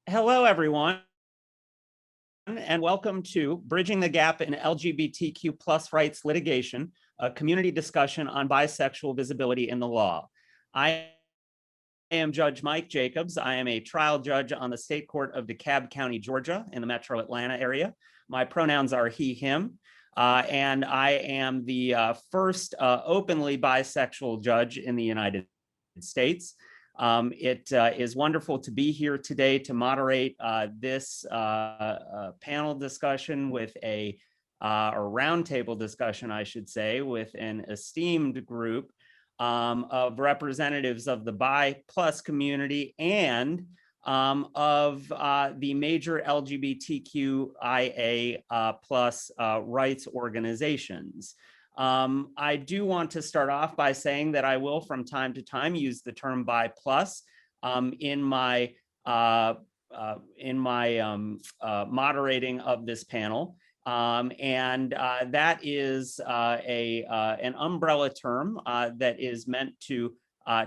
Hello, everyone, and welcome to Bridging the Gap in LGBTQ plus rights litigation, a community discussion on bisexual visibility in the law. I am Judge Mike Jacobs. I am a trial judge on the State Court of DeKalb County, Georgia, in the metro Atlanta area. My pronouns are he, him, and I am the first openly bisexual judge in the United States. It is wonderful to be here today to moderate this panel discussion with or roundtable discussion, I should say, with an esteemed group of representatives of the bi plus community and of the major LGBTQIA plus rights organizations. I do want to start off by saying that I will from time to time use the term bi plus in my moderating of this panel. That is an umbrella term that is meant to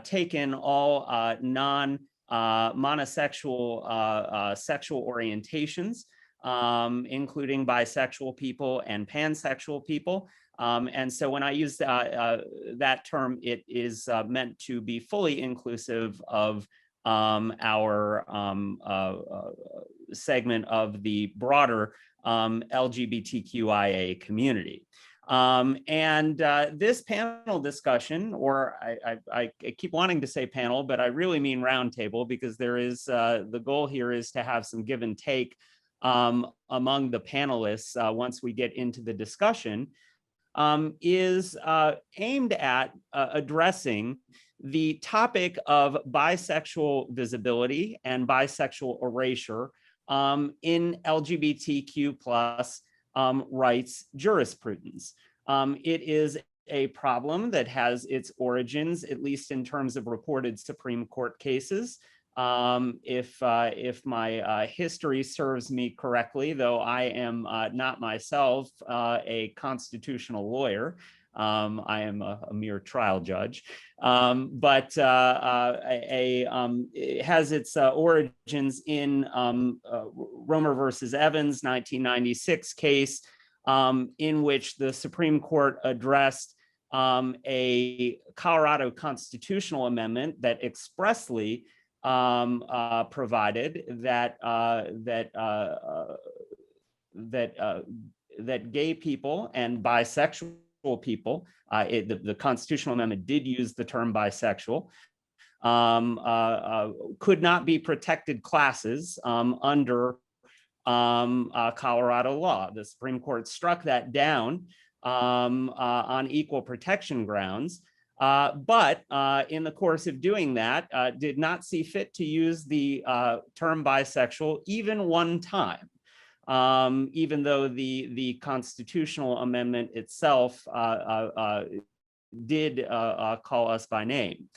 take in all non-monosexual sexual orientations, including bisexual people and pansexual people. And so when I use that term, it is meant to be fully inclusive of our segment of the broader LGBTQIA community. This panel discussion, or I keep wanting to say panel, but I really mean roundtable, because there is the goal here is to have some give and take among the panelists once we get into the discussion, is aimed at addressing the topic of bisexual visibility and bisexual erasure in LGBTQ plus rights jurisprudence. It is a problem that has its origins, at least in terms of reported Supreme Court cases. If my history serves me correctly, though I am not myself a constitutional lawyer, I am a mere trial judge, but it has its origins in Romer versus Evans 1996 case, in which the Supreme Court addressed a Colorado constitutional amendment that expressly provided that that gay people and bisexual people, the constitutional amendment did use the term bisexual, could not be protected classes under Colorado law. The Supreme Court struck that down on equal protection grounds. But in the course of doing that, did not see fit to use the term bisexual even one time, even though the constitutional amendment itself did call us by name.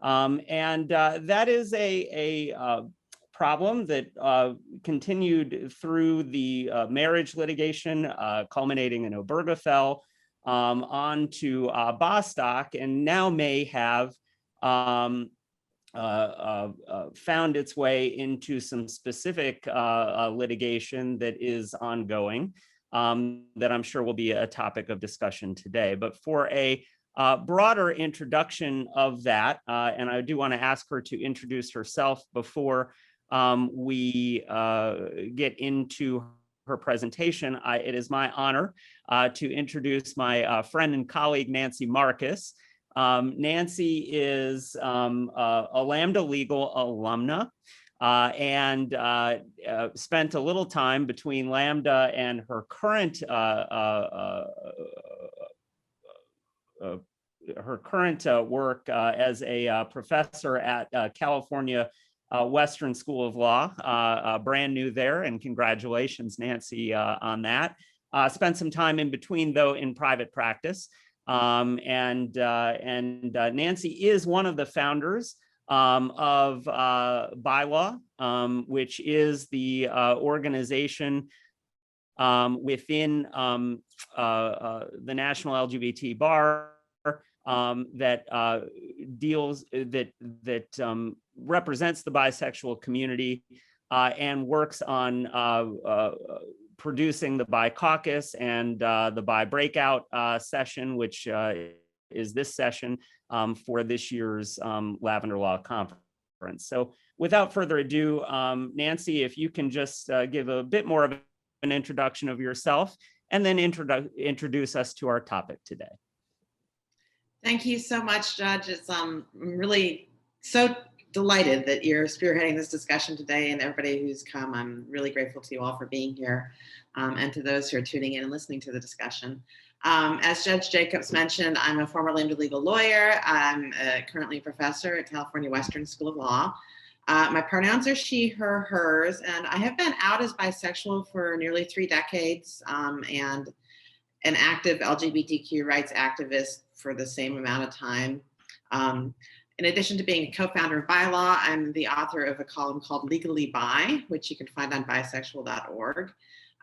That is a problem that continued through the marriage litigation, culminating in Obergefell, on to Bostock, and now may have found its way into some specific litigation that is ongoing, that I'm sure will be a topic of discussion today. But for a broader introduction of that, and I do want to ask her to introduce herself before we get into her presentation, it is my honor to introduce my friend and colleague, Nancy Marcus. Nancy is a Lambda Legal alumna and spent a little time between Lambda and her current work as a professor at California Western School of Law, brand new there, and congratulations, Nancy, on that. Spent some time in between, though, in private practice. Nancy is one of the founders of Bylaw, which is the organization within the National LGBT Bar that represents the bisexual community and works on producing the Bi Caucus and the Bi Breakout session, which is this session for this year's Lavender Law Conference. So without further ado, Nancy, if you can just give a bit more of an introduction of yourself and then introduce us to our topic today. Thank you so much, Judge. I'm really so delighted that you're spearheading this discussion today, and everybody who's come. I'm really grateful to you all for being here, and to those who are tuning in and listening to the discussion. As Judge Jacobs mentioned, I'm a former landed legal lawyer. I'm currently a professor at California Western School of Law. My pronouns are she, her, hers, and I have been out as bisexual for nearly 3 decades, and an active LGBTQ rights activist for the same amount of time. In addition to being a co-founder of Bylaw, I'm the author of a column called Legally Bi, which you can find on bisexual.org.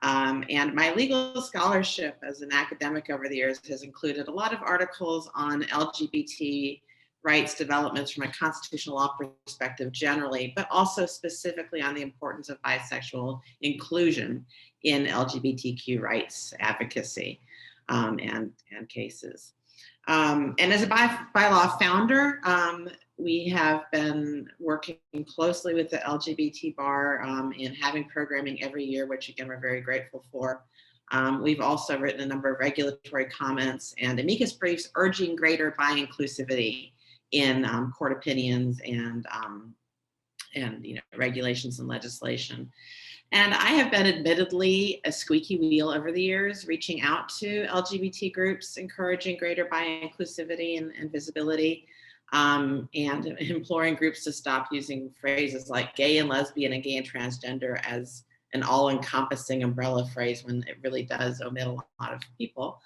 And my legal scholarship as an academic over the years has included a lot of articles on LGBT rights developments from a constitutional law perspective generally, but also specifically on the importance of bisexual inclusion in LGBTQ rights advocacy and cases. And as a Bylaw founder, we have been working closely with the LGBT bar in having programming every year, which again, we're very grateful for. We've also written a number of regulatory comments and amicus briefs urging greater bi inclusivity in court opinions and regulations and legislation. And I have been admittedly a squeaky wheel over the years, reaching out to LGBT groups, encouraging greater bi inclusivity and visibility, and imploring groups to stop using phrases like gay and lesbian and gay and transgender as an all-encompassing umbrella phrase when it really does omit a lot of people.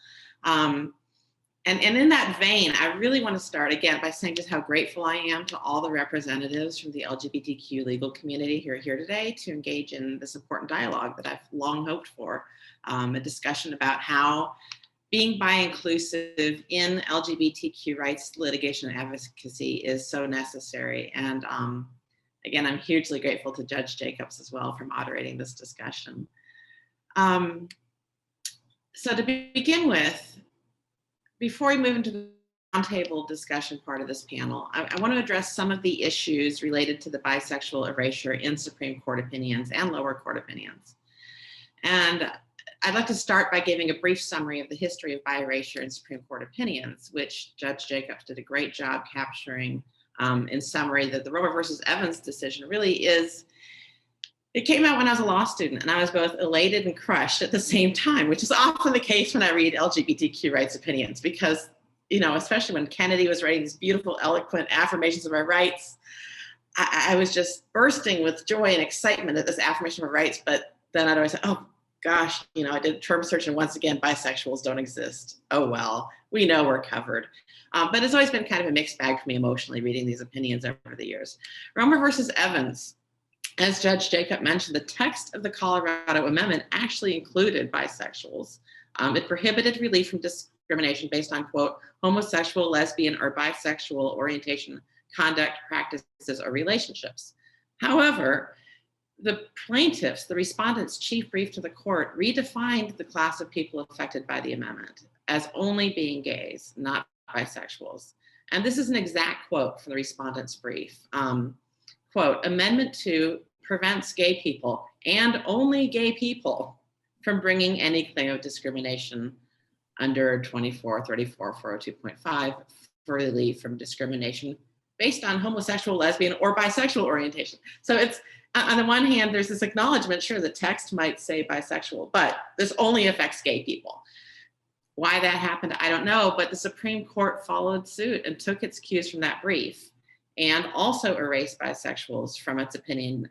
And in that vein, I really want to start again by saying just how grateful I am to all the representatives from the LGBTQ legal community who are here today to engage in this important dialogue that I've long hoped for, a discussion about how being bi-inclusive in LGBTQ rights litigation and advocacy is so necessary. And again, I'm hugely grateful to Judge Jacobs as well for moderating this discussion. So to begin with, before we move into the roundtable discussion part of this panel, I want to address some of the issues related to the bisexual erasure in Supreme Court opinions and lower court opinions. And I'd like to start by giving a brief summary of the history of bi erasure in Supreme Court opinions, which Judge Jacobs did a great job capturing in summary. That the Romer versus Evans decision really is, it came out when I was a law student, and I was both elated and crushed at the same time, which is often the case when I read LGBTQ rights opinions, because, especially when Kennedy was writing these beautiful, eloquent affirmations of our rights, I was just bursting with joy and excitement at this affirmation of our rights. But then I'd always say, oh gosh, I did term search, and once again, bisexuals don't exist. Oh well, we know we're covered. But it's always been kind of a mixed bag for me emotionally reading these opinions over the years. Romer versus Evans, as Judge Jacob mentioned, the text of the Colorado Amendment actually included bisexuals. It prohibited relief from discrimination based on, quote, homosexual, lesbian, or bisexual orientation, conduct, practices, or relationships. However, the plaintiffs, the respondents' chief brief to the court, redefined the class of people affected by the amendment as only being gays, not bisexuals. And this is an exact quote from the respondent's brief. Quote, Amendment 2 prevents gay people and only gay people from bringing any claim of discrimination under 2434 402.5 for relief from discrimination based on homosexual, lesbian, or bisexual orientation. So it's, on the one hand, there's this acknowledgement, sure, the text might say bisexual, but this only affects gay people. Why that happened, I don't know, but the Supreme Court followed suit and took its cues from that brief, and also erased bisexuals from its opinion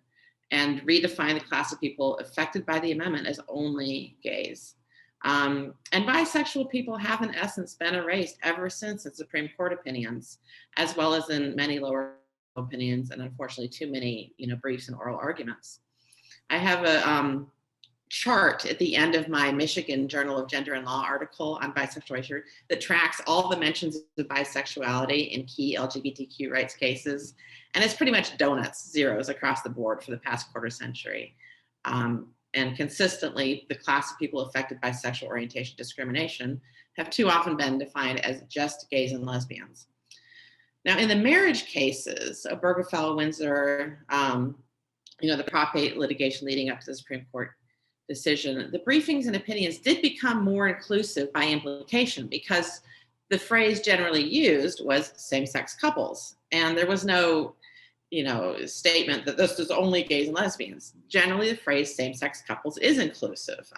and redefined the class of people affected by the amendment as only gays. And bisexual people have in essence been erased ever since in Supreme Court opinions, as well as in many lower opinions, and unfortunately too many briefs and oral arguments. I have chart at the end of my Michigan Journal of Gender and Law article on bisexual erasure that tracks all the mentions of bisexuality in key LGBTQ rights cases. And it's pretty much donuts, zeros across the board for the past quarter century. And consistently, the class of people affected by sexual orientation discrimination have too often been defined as just gays and lesbians. Now, in the marriage cases, Obergefell, Windsor, the Prop 8 litigation leading up to the Supreme Court decision, the briefings and opinions did become more inclusive by implication, because the phrase generally used was same-sex couples. And there was no, statement that this is only gays and lesbians. Generally, the phrase same-sex couples is inclusive.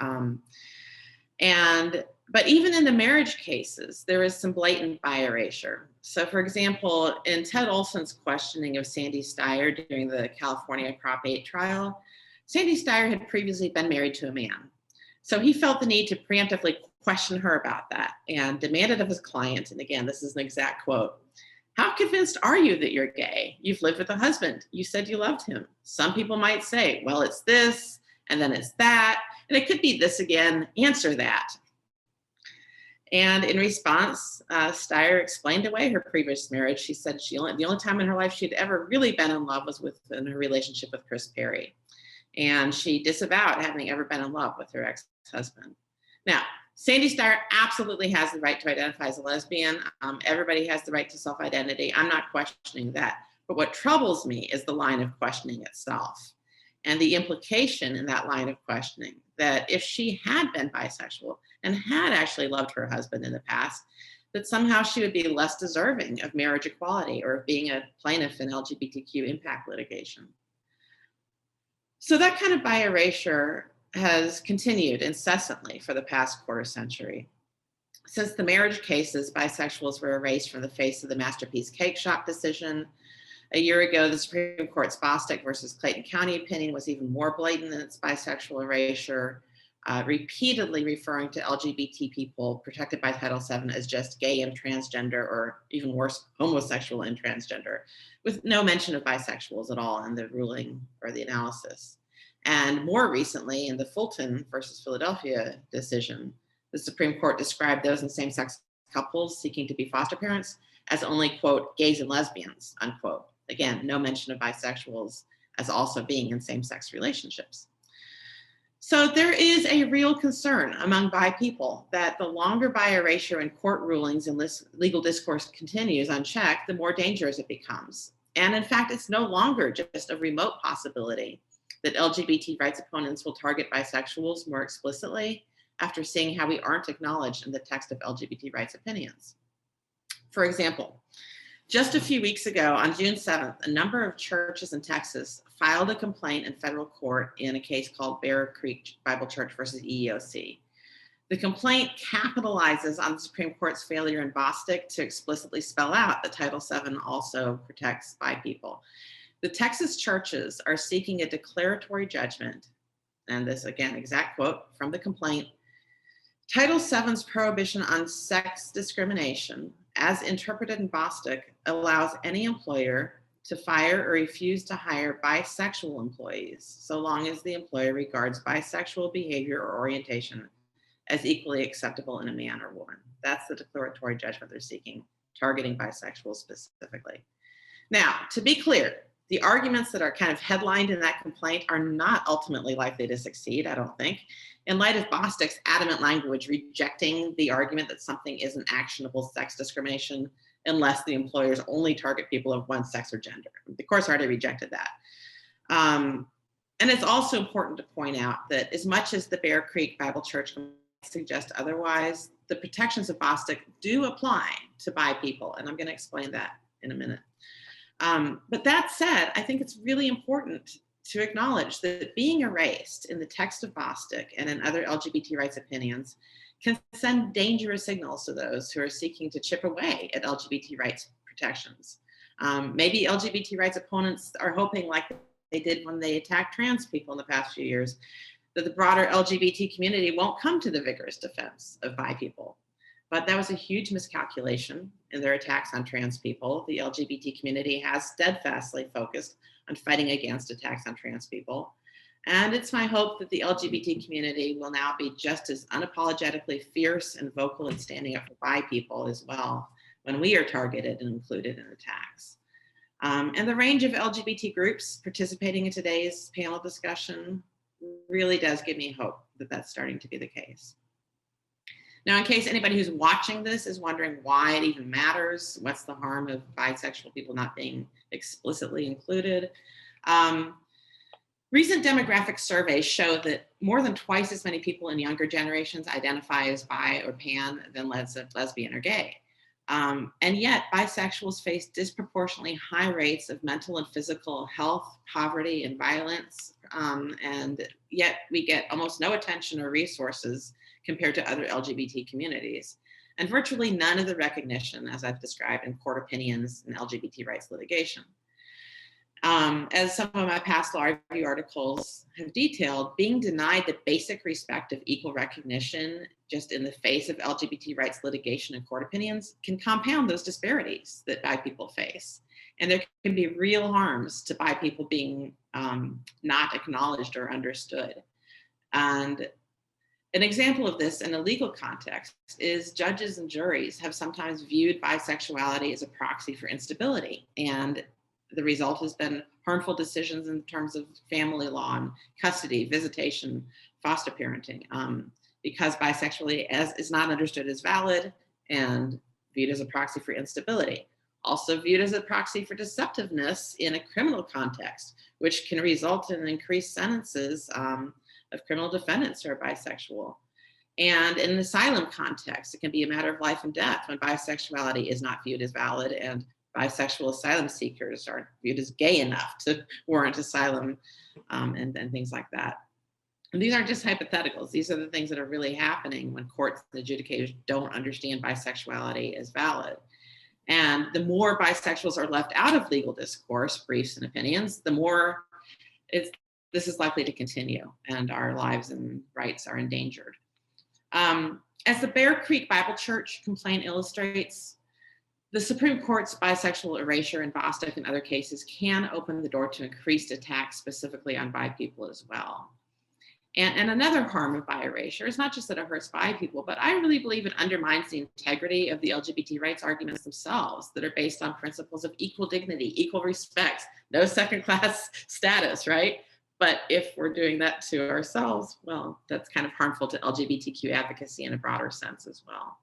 But even in the marriage cases, there is some blatant bi-erasure. So for example, in Ted Olson's questioning of Sandy Steyer during the California Prop 8 trial, Sandy Steyer had previously been married to a man. So he felt the need to preemptively question her about that and demanded of his client, and again, this is an exact quote, "How convinced are you that you're gay? You've lived with a husband. You said you loved him. Some people might say, well, it's this, and then it's that, and it could be this again. Answer that." And in response, Steyer explained away her previous marriage. She said the only time in her life she'd ever really been in love was within her relationship with Chris Perry. And she disavowed having ever been in love with her ex-husband. Now, Sandy Steyer absolutely has the right to identify as a lesbian. Everybody has the right to self-identity. I'm not questioning that. But what troubles me is the line of questioning itself and the implication in that line of questioning that if she had been bisexual and had actually loved her husband in the past, that somehow she would be less deserving of marriage equality or of being a plaintiff in LGBTQ impact litigation. So that kind of bi-erasure has continued incessantly for the past quarter century. Since the marriage cases, bisexuals were erased from the face of the Masterpiece Cake Shop decision. A year ago, the Supreme Court's Bostic versus Clayton County opinion was even more blatant in its bisexual erasure, repeatedly referring to LGBT people protected by Title VII as just gay and transgender, or even worse, homosexual and transgender, with no mention of bisexuals at all in the ruling or the analysis. And more recently, in the Fulton versus Philadelphia decision, the Supreme Court described those in same-sex couples seeking to be foster parents as only, quote, gays and lesbians, unquote. Again, no mention of bisexuals as also being in same-sex relationships. So there is a real concern among bi people that the longer bi-erasure in court rulings and legal discourse continues unchecked, the more dangerous it becomes. And in fact, it's no longer just a remote possibility that LGBT rights opponents will target bisexuals more explicitly after seeing how we aren't acknowledged in the text of LGBT rights opinions. For example, just a few weeks ago, on June 7th, a number of churches in Texas filed a complaint in federal court in a case called Bear Creek Bible Church versus EEOC. The complaint capitalizes on the Supreme Court's failure in Bostic to explicitly spell out that Title VII also protects bi people. The Texas churches are seeking a declaratory judgment, and this, again, exact quote from the complaint, Title VII's prohibition on sex discrimination, as interpreted in Bostic, allows any employer to fire or refuse to hire bisexual employees, so long as the employer regards bisexual behavior or orientation as equally acceptable in a man or woman. That's the declaratory judgment they're seeking, targeting bisexuals specifically. Now, to be clear, the arguments that are kind of headlined in that complaint are not ultimately likely to succeed, I don't think, in light of Bostic's adamant language rejecting the argument that something isn't actionable sex discrimination unless the employers only target people of one sex or gender. The court's already rejected that. And it's also important to point out that as much as the Bear Creek Bible Church suggests otherwise, the protections of Bostic do apply to bi people, and I'm going to explain that in a minute. But that said, I think it's really important to acknowledge that being erased in the text of Bostic and in other LGBT rights opinions can send dangerous signals to those who are seeking to chip away at LGBT rights protections. Maybe LGBT rights opponents are hoping, like they did when they attacked trans people in the past few years, that the broader LGBT community won't come to the vigorous defense of bi people. But that was a huge miscalculation in their attacks on trans people. The LGBT community has steadfastly focused on fighting against attacks on trans people. And it's my hope that the LGBT community will now be just as unapologetically fierce and vocal in standing up for bi people as well when we are targeted and included in attacks. And the range of LGBT groups participating in today's panel discussion really does give me hope that that's starting to be the case. Now, in case anybody who's watching this is wondering why it even matters, what's the harm of bisexual people not being explicitly included? Recent demographic surveys show that more than twice as many people in younger generations identify as bi or pan than lesbian or gay. And yet bisexuals face disproportionately high rates of mental and physical health, poverty, and violence. And yet we get almost no attention or resources compared to other LGBT communities. And virtually none of the recognition, as I've described, in court opinions in LGBT rights litigation. As some of my past law review articles have detailed, being denied the basic respect of equal recognition just in the face of LGBT rights litigation and court opinions can compound those disparities that bi people face. And there can be real harms to bi people being not acknowledged or understood. And an example of this in a legal context is judges and juries have sometimes viewed bisexuality as a proxy for instability. And the result has been harmful decisions in terms of family law and custody, visitation, foster parenting, because bisexuality is not understood as valid and viewed as a proxy for instability. Also viewed as a proxy for deceptiveness in a criminal context, which can result in increased sentences of criminal defendants who are bisexual. And in an asylum context, it can be a matter of life and death when bisexuality is not viewed as valid and bisexual asylum seekers aren't viewed as gay enough to warrant asylum and things like that. And these aren't just hypotheticals. These are the things that are really happening when courts and adjudicators don't understand bisexuality as valid. And the more bisexuals are left out of legal discourse, briefs, and opinions, the more this is likely to continue and our lives and rights are endangered. As the Bear Creek Bible Church complaint illustrates, the Supreme Court's bisexual erasure in Bostic and other cases can open the door to increased attacks specifically on bi people as well. And another harm of bi erasure is not just that it hurts bi people, but I really believe it undermines the integrity of the LGBT rights arguments themselves that are based on principles of equal dignity, equal respect, no second-class status, right? But if we're doing that to ourselves, well, that's kind of harmful to LGBTQ advocacy in a broader sense as well.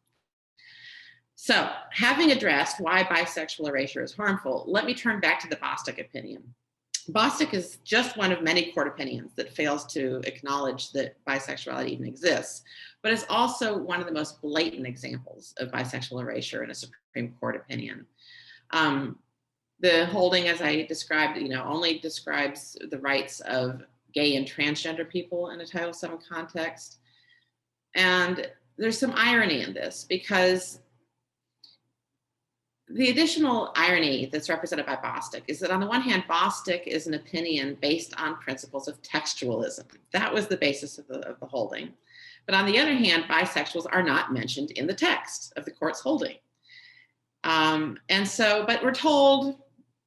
So, having addressed why bisexual erasure is harmful, let me turn back to the Bostock opinion. Bostock is just one of many court opinions that fails to acknowledge that bisexuality even exists, but it's also one of the most blatant examples of bisexual erasure in a Supreme Court opinion. The holding, as I described, only describes the rights of gay and transgender people in a Title VII context. And there's some irony in this because the additional irony that's represented by Bostic is that on the one hand, Bostic is an opinion based on principles of textualism. That was the basis of the holding. But on the other hand, bisexuals are not mentioned in the text of the court's holding. But we're told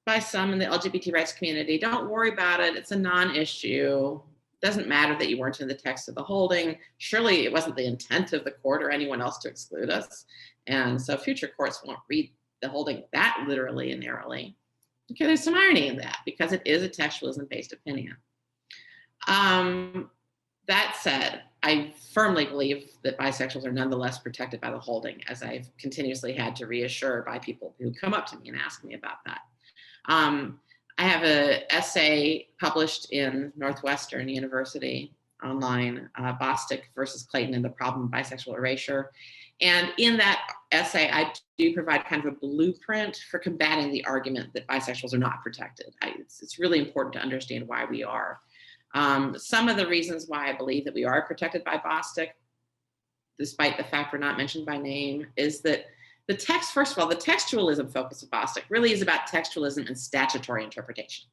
by some in the LGBT rights community, don't worry about it, it's a non-issue. Doesn't matter that you weren't in the text of the holding. Surely it wasn't the intent of the court or anyone else to exclude us. And so future courts won't read the holding that literally and narrowly. Okay, there's some irony in that because it is a textualism-based opinion. That said, I firmly believe that bisexuals are nonetheless protected by the holding, as I've continuously had to reassure by people who come up to me and ask me about that. I have an essay published in Northwestern University online, Bostic versus Clayton and the Problem of Bisexual Erasure. And in that essay, I do provide kind of a blueprint for combating the argument that bisexuals are not protected. It's really important to understand why we are. Some of the reasons why I believe that we are protected by Bostic, despite the fact we're not mentioned by name, is that the text, first of all, the textualism focus of Bostic really is about textualism and statutory interpretation.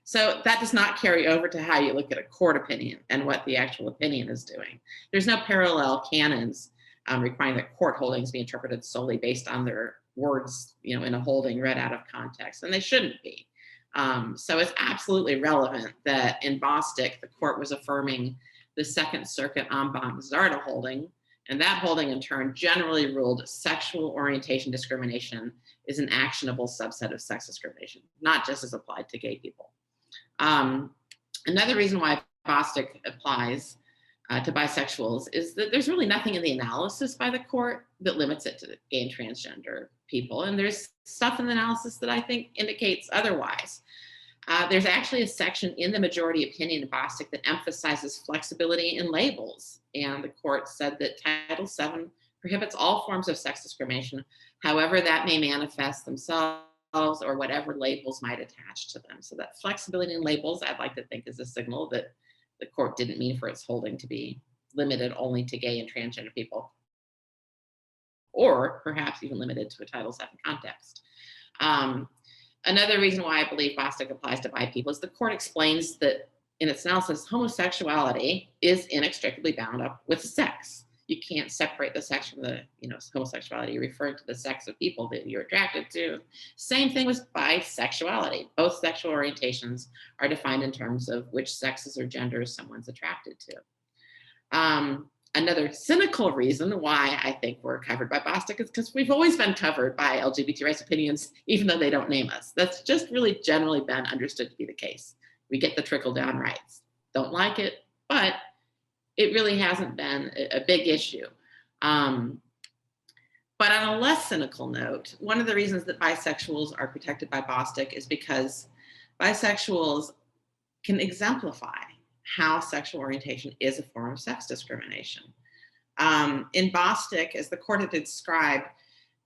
So that does not carry over to how you look at a court opinion and what the actual opinion is doing. There's no parallel canons requiring that court holdings be interpreted solely based on their words, in a holding read out of context, and they shouldn't be. So it's absolutely relevant that in Bostic, the court was affirming the Second Circuit en banc Zarda holding, and that holding in turn generally ruled sexual orientation discrimination is an actionable subset of sex discrimination, not just as applied to gay people. Another reason why Bostic applies to bisexuals is that there's really nothing in the analysis by the court that limits it to gay and transgender people. And there's stuff in the analysis that I think indicates otherwise. There's actually a section in the majority opinion of Bostic that emphasizes flexibility in labels. And the court said that Title VII prohibits all forms of sex discrimination, however that may manifest themselves or whatever labels might attach to them. So that flexibility in labels, I'd like to think, is a signal that the court didn't mean for its holding to be limited only to gay and transgender people, or perhaps even limited to a Title VII context. Another reason why I believe Bostic applies to bi people is the court explains that in its analysis, homosexuality is inextricably bound up with sex. You can't separate the sex from the, homosexuality, referring to the sex of people that you're attracted to. Same thing with bisexuality. Both sexual orientations are defined in terms of which sexes or genders someone's attracted to. Another cynical reason why I think we're covered by Bostic is because we've always been covered by LGBT rights opinions, even though they don't name us. That's just really generally been understood to be the case. We get the trickle-down rights. Don't like it, but it really hasn't been a big issue. But on a less cynical note, one of the reasons that bisexuals are protected by Bostic is because bisexuals can exemplify how sexual orientation is a form of sex discrimination. In Bostic, as the court had described,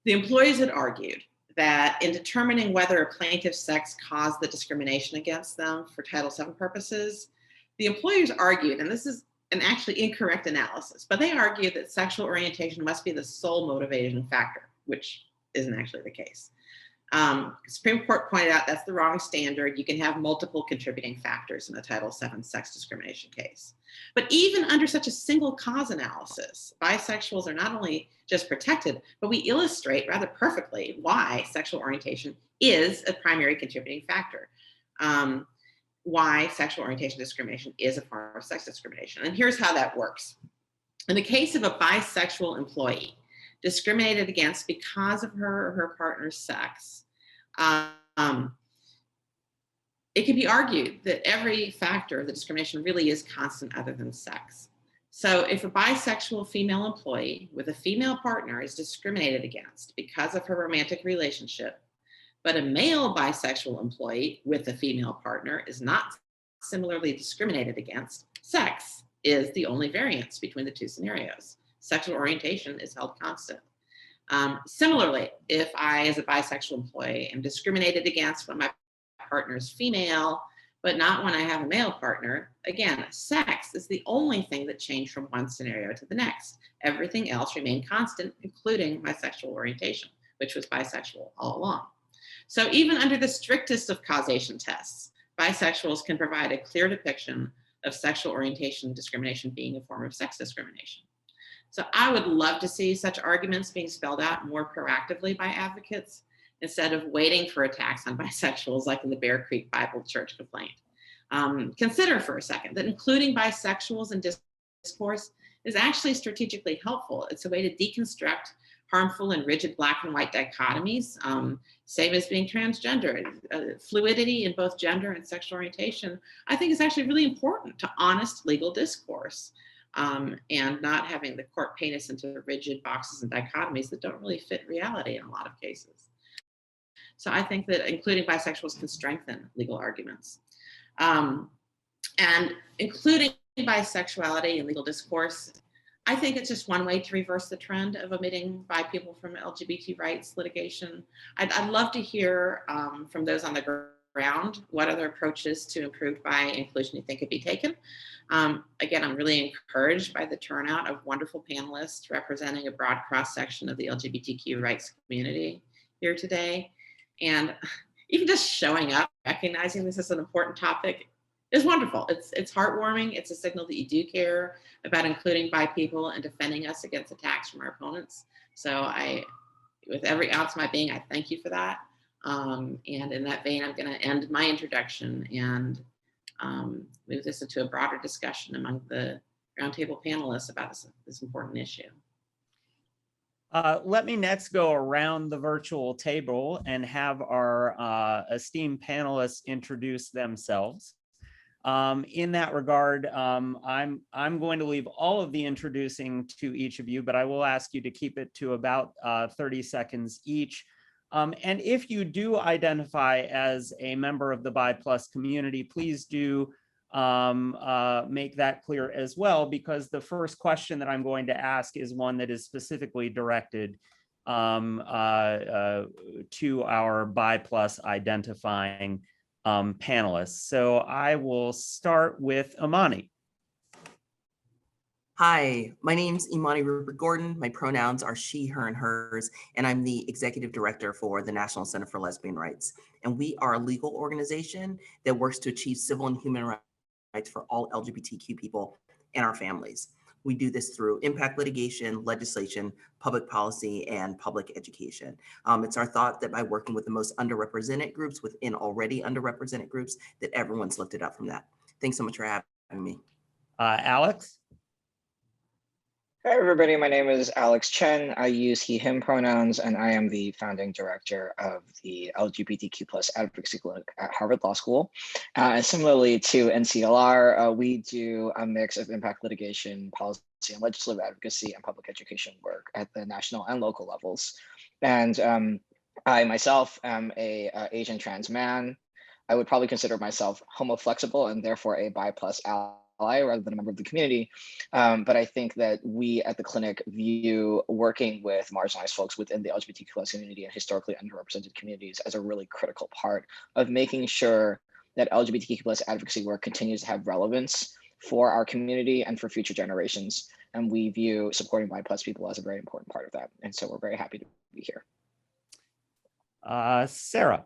the employees had argued that in determining whether a plaintiff's sex caused the discrimination against them for Title VII purposes, the employers argued, and this is an actually incorrect analysis, but they argued that sexual orientation must be the sole motivating factor, which isn't actually the case. The Supreme Court pointed out that's the wrong standard. You can have multiple contributing factors in a Title VII sex discrimination case. But even under such a single cause analysis, bisexuals are not only just protected, but we illustrate rather perfectly why sexual orientation is a primary contributing factor. Why sexual orientation discrimination is a form of sex discrimination. And here's how that works. In the case of a bisexual employee discriminated against because of her or her partner's sex, it can be argued that every factor of the discrimination really is constant other than sex. So if a bisexual female employee with a female partner is discriminated against because of her romantic relationship, but a male bisexual employee with a female partner is not similarly discriminated against, sex is the only variance between the two scenarios. Sexual orientation is held constant. Similarly, if I, as a bisexual employee, am discriminated against when my partner is female, but not when I have a male partner, again, sex is the only thing that changed from one scenario to the next. Everything else remained constant, including my sexual orientation, which was bisexual all along. So even under the strictest of causation tests, bisexuals can provide a clear depiction of sexual orientation discrimination being a form of sex discrimination. So I would love to see such arguments being spelled out more proactively by advocates instead of waiting for attacks on bisexuals like in the Bear Creek Bible Church complaint. Consider for a second that including bisexuals in discourse is actually strategically helpful. It's a way to deconstruct harmful and rigid black and white dichotomies, same as being transgender. Fluidity in both gender and sexual orientation, I think, is actually really important to honest legal discourse, and not having the court paint us into rigid boxes and dichotomies that don't really fit reality in a lot of cases. So I think that including bisexuals can strengthen legal arguments. And including bisexuality in legal discourse, I think it's just one way to reverse the trend of omitting bi people from LGBT rights litigation. I'd love to hear from those on the ground what other approaches to improved bi inclusion you think could be taken. Again, I'm really encouraged by the turnout of wonderful panelists representing a broad cross-section of the LGBTQ rights community here today. And even just showing up, recognizing this is an important topic is wonderful. It's heartwarming. It's a signal that you do care about including bi people and defending us against attacks from our opponents. So with every ounce of my being, I thank you for that. And in that vein, I'm going to end my introduction and move this into a broader discussion among the roundtable panelists about this important issue. Let me next go around the virtual table and have our esteemed panelists introduce themselves. In that regard, I'm going to leave all of the introducing to each of you, but I will ask you to keep it to about 30 seconds each. And if you do identify as a member of the Bi+ community, please do make that clear as well, because the first question that I'm going to ask is one that is specifically directed to our Bi+ identifying panelists. So I will start with Imani. Hi, my name's Imani Rupert Gordon. My pronouns are she, her, and hers, and I'm the executive director for the National Center for Lesbian Rights. And we are a legal organization that works to achieve civil and human rights for all LGBTQ people and our families. We do this through impact litigation, legislation, public policy, and public education. It's our thought that by working with the most underrepresented groups within already underrepresented groups, that everyone's lifted up from that. Thanks so much for having me. Alex? Hi, everybody. My name is Alex Chen. I use he, him pronouns, and I am the founding director of the LGBTQ+ advocacy clinic at Harvard Law School. And similarly to NCLR, we do a mix of impact litigation, policy and legislative advocacy, and public education work at the national and local levels. And I myself am a Asian trans man. I would probably consider myself homoflexible and therefore a Bi+ ally rather than a member of the community. But I think that we at the clinic view working with marginalized folks within the LGBTQ+ community and historically underrepresented communities as a really critical part of making sure that LGBTQ+ advocacy work continues to have relevance for our community and for future generations. And we view supporting Bi+ people as a very important part of that. And so we're very happy to be here. Sarah.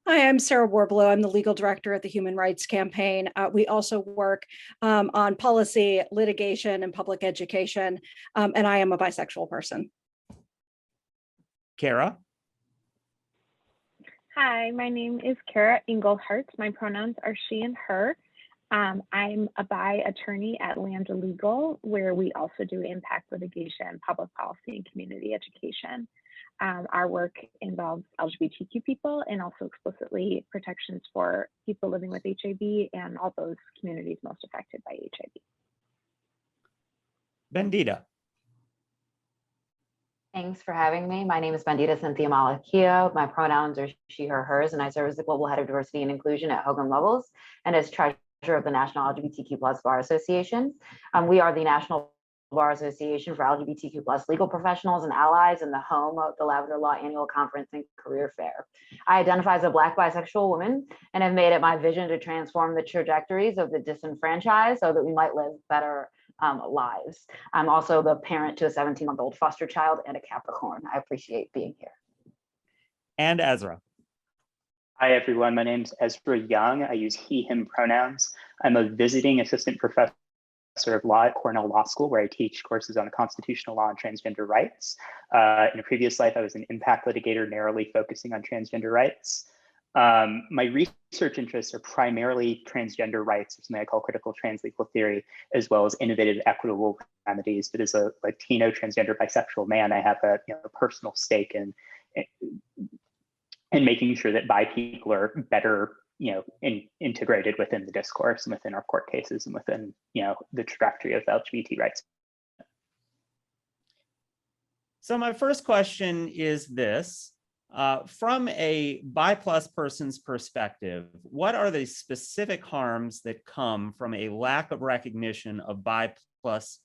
Hi, I'm Sarah Warblow. I'm the legal director at the Human Rights Campaign. We also work on policy, litigation, and public education, and I am a bisexual person. Kara? Hi, my name is Kara Engelhardt. My pronouns are she and her. I'm a bi attorney at Lambda Legal, where we also do impact litigation, public policy, and community education. Our work involves LGBTQ people and also explicitly protections for people living with HIV and all those communities most affected by HIV. Bandita. Thanks for having me. My name is Bandita Cynthia Malakia. My pronouns are she, her, hers, and I serve as the Global Head of Diversity and Inclusion at Hogan Lovells and as Treasurer of the National LGBTQ+ Bar Association. We are the National Bar Association for LGBTQ+ legal professionals and allies, and the home of the Lavender Law Annual Conference and Career Fair. I identify as a Black bisexual woman and have made it my vision to transform the trajectories of the disenfranchised so that we might live better lives. I'm also the parent to a 17-month-old foster child and a Capricorn. I appreciate being here. And Ezra. Hi, everyone. My name is Ezra Young. I use he, him pronouns. I'm a visiting assistant professor of law at Cornell Law School, where I teach courses on constitutional law and transgender rights. In a previous life, I was an impact litigator, narrowly focusing on transgender rights. My research interests are primarily transgender rights, or something I call critical translegal theory, as well as innovative equitable remedies. But as a Latino transgender bisexual man, I have a personal stake in making sure that bi people are better integrated within the discourse and within our court cases and within the trajectory of LGBT rights. So my first question is this: from a Bi+ person's perspective, what are the specific harms that come from a lack of recognition of Bi+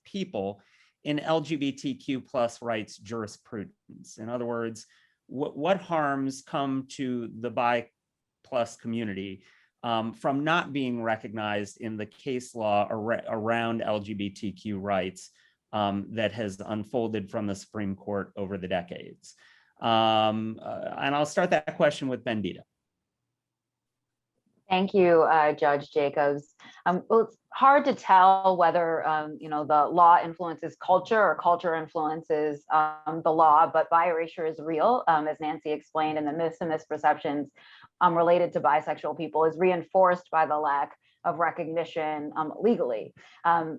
people in LGBTQ+ rights jurisprudence? In other words, what harms come to the Bi+ community from not being recognized in the case law around LGBTQ rights that has unfolded from the Supreme Court over the decades? And I'll start that question with Bandita. Thank you, Judge Jacobs. Well, it's hard to tell whether the law influences culture or culture influences the law, but bi erasure is real, as Nancy explained, and the myths and misperceptions related to bisexual people is reinforced by the lack of recognition legally.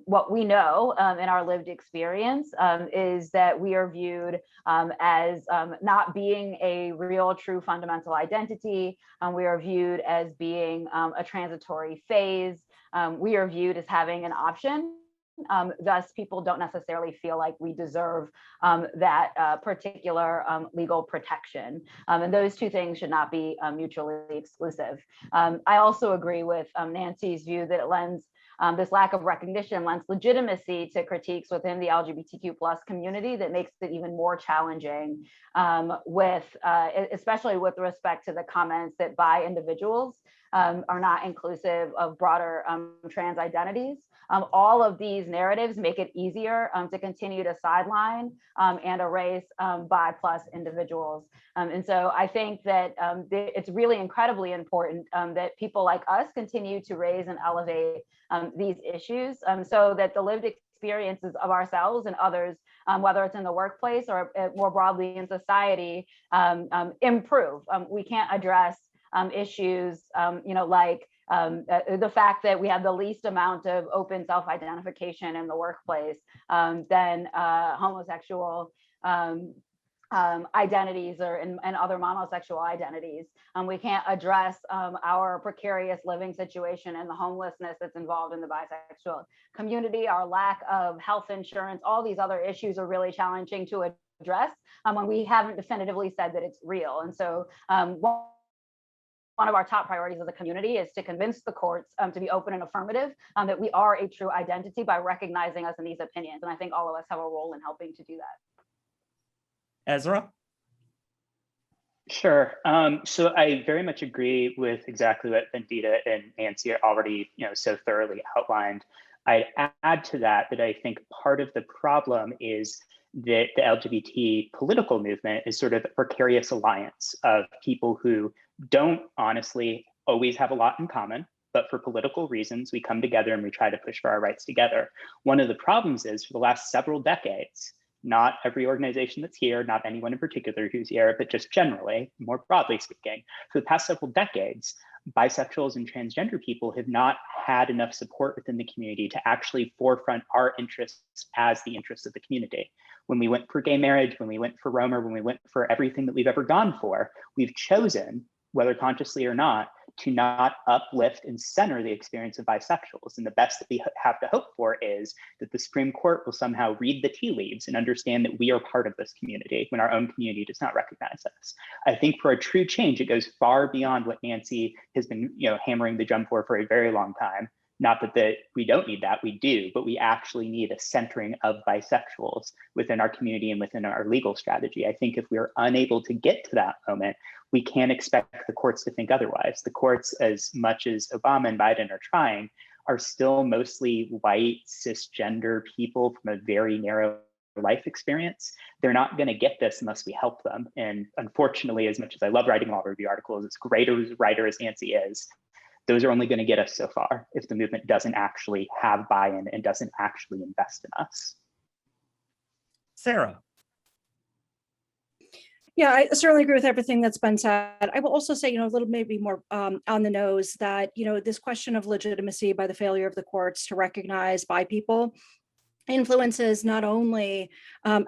What we know in our lived experience is that we are viewed as not being a real, true fundamental identity. We are viewed as being a transitory phase. We are viewed as having an option. Thus, people don't necessarily feel like we deserve that particular legal protection. And those two things should not be mutually exclusive. I also agree with Nancy's view that it lends this lack of recognition lends legitimacy to critiques within the LGBTQ plus community that makes it even more challenging especially with respect to the comments that bi individuals are not inclusive of broader trans identities. All of these narratives make it easier to continue to sideline and erase bi plus individuals. And so I think that it's really incredibly important that people like us continue to raise and elevate these issues so that the lived experiences of ourselves and others, whether it's in the workplace or more broadly in society, improve. We can't address issues, like the fact that we have the least amount of open self-identification in the workplace than homosexual identities and other monosexual identities. We can't address our precarious living situation and the homelessness that's involved in the bisexual community, our lack of health insurance. All these other issues are really challenging to address when we haven't definitively said that it's real. And so one of our top priorities as a community is to convince the courts to be open and affirmative, that we are a true identity by recognizing us in these opinions. And I think all of us have a role in helping to do that. Ezra? Sure. So I very much agree with exactly what Vandita and Nancy already, so thoroughly outlined. I'd add to that I think part of the problem is that the LGBT political movement is sort of a precarious alliance of people who don't honestly always have a lot in common, but for political reasons, we come together and we try to push for our rights together. One of the problems is for the last several decades, not every organization that's here, not anyone in particular who's here, but just generally, more broadly speaking, for the past several decades, bisexuals and transgender people have not had enough support within the community to actually forefront our interests as the interests of the community. When we went for gay marriage, when we went for Roma, when we went for everything that we've ever gone for, we've chosen, whether consciously or not, to not uplift and center the experience of bisexuals. And the best that we have to hope for is that the Supreme Court will somehow read the tea leaves and understand that we are part of this community when our own community does not recognize us. I think for a true change, it goes far beyond what Nancy has been hammering the drum for a very long time. Not that we don't need that, we do, but we actually need a centering of bisexuals within our community and within our legal strategy. I think if we're unable to get to that moment, we can't expect the courts to think otherwise. The courts, as much as Obama and Biden are trying, are still mostly white, cisgender people from a very narrow life experience. They're not going to get this unless we help them. And unfortunately, as much as I love writing law review articles, as great a writer as Nancy is, those are only going to get us so far if the movement doesn't actually have buy-in and doesn't actually invest in us. Sarah? Yeah, I certainly agree with everything that's been said. I will also say, a little maybe more on the nose that, this question of legitimacy by the failure of the courts to recognize bi people influences not only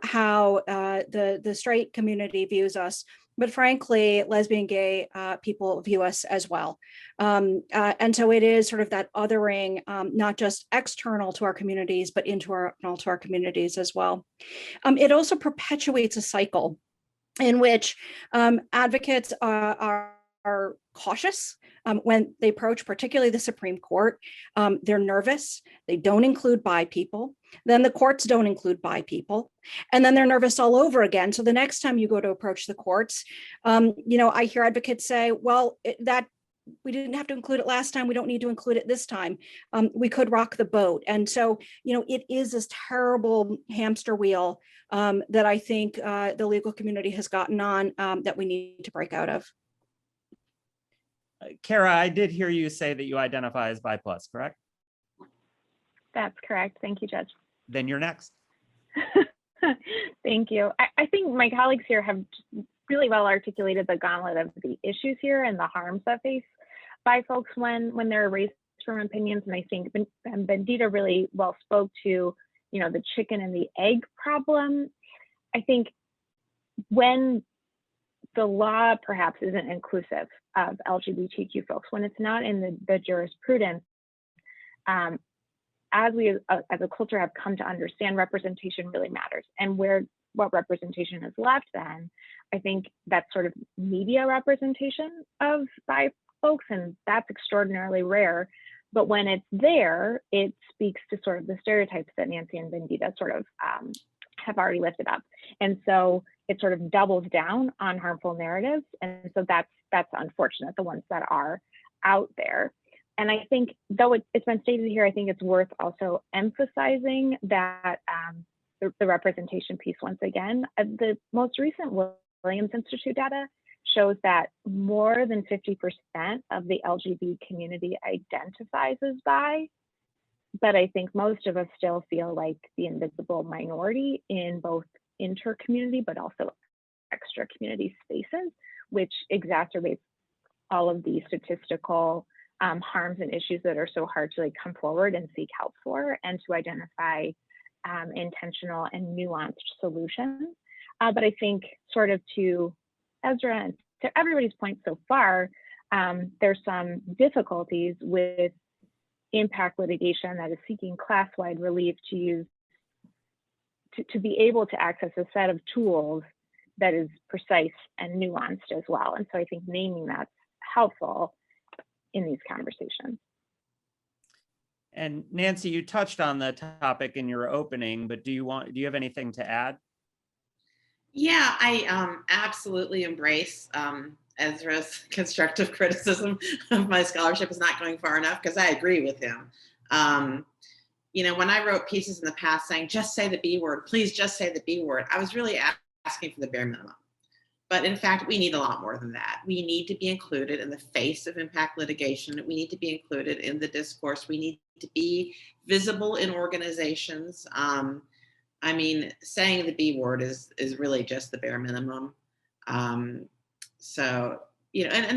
how the straight community views us, but frankly, lesbian, gay people view us as well. And so it is sort of that othering, not just external to our communities, but internal to our communities as well. It also perpetuates a cycle in which advocates are cautious when they approach particularly the Supreme Court. They're nervous. They don't include bi people. Then the courts don't include bi people. And then they're nervous all over again. So the next time you go to approach the courts, I hear advocates say, well, that we didn't have to include it last time. We don't need to include it this time. We could rock the boat. And so, it is this terrible hamster wheel that I think the legal community has gotten on that we need to break out of. Kara, I did hear you say that you identify as bi+, correct? That's correct. Thank you, Judge. Then you're next. Thank you. I think my colleagues here have really well articulated the gauntlet of the issues here and the harms that face bi folks when they're erased from opinions. And I think Bandita really well spoke to, the chicken and the egg problem. I think when the law perhaps isn't inclusive of LGBTQ folks, when it's not in the jurisprudence, as we as a culture have come to understand, representation really matters. And what representation is left then, I think that's sort of media representation of bi folks, and that's extraordinarily rare. But when it's there, it speaks to sort of the stereotypes that Nancy and Bandita sort of have already lifted up. And so it sort of doubles down on harmful narratives. And so that's unfortunate, the ones that are out there. And I think, though it's been stated here, I think it's worth also emphasizing that the representation piece once again. The most recent Williams Institute data shows that more than 50% of the LGBT community identifies as bi, but I think most of us still feel like the invisible minority in both inter-community but also extra-community spaces, which exacerbates all of the statistical harms and issues that are so hard to come forward and seek help for and to identify intentional and nuanced solutions. But I think sort of to Ezra and to everybody's point so far, there's some difficulties with impact litigation that is seeking class-wide relief to use to be able to access a set of tools that is precise and nuanced as well. And so I think naming that's helpful in these conversations. And Nancy, you touched on the topic in your opening, but do you have anything to add? Yeah, I absolutely embrace Ezra's constructive criticism of my scholarship is not going far enough, because I agree with him. When I wrote pieces in the past saying, just say the B word, please just say the B word, I was really asking for the bare minimum. But in fact, we need a lot more than that. We need to be included in the face of impact litigation. We need to be included in the discourse. We need to be visible in organizations. Saying the B word is really just the bare minimum. And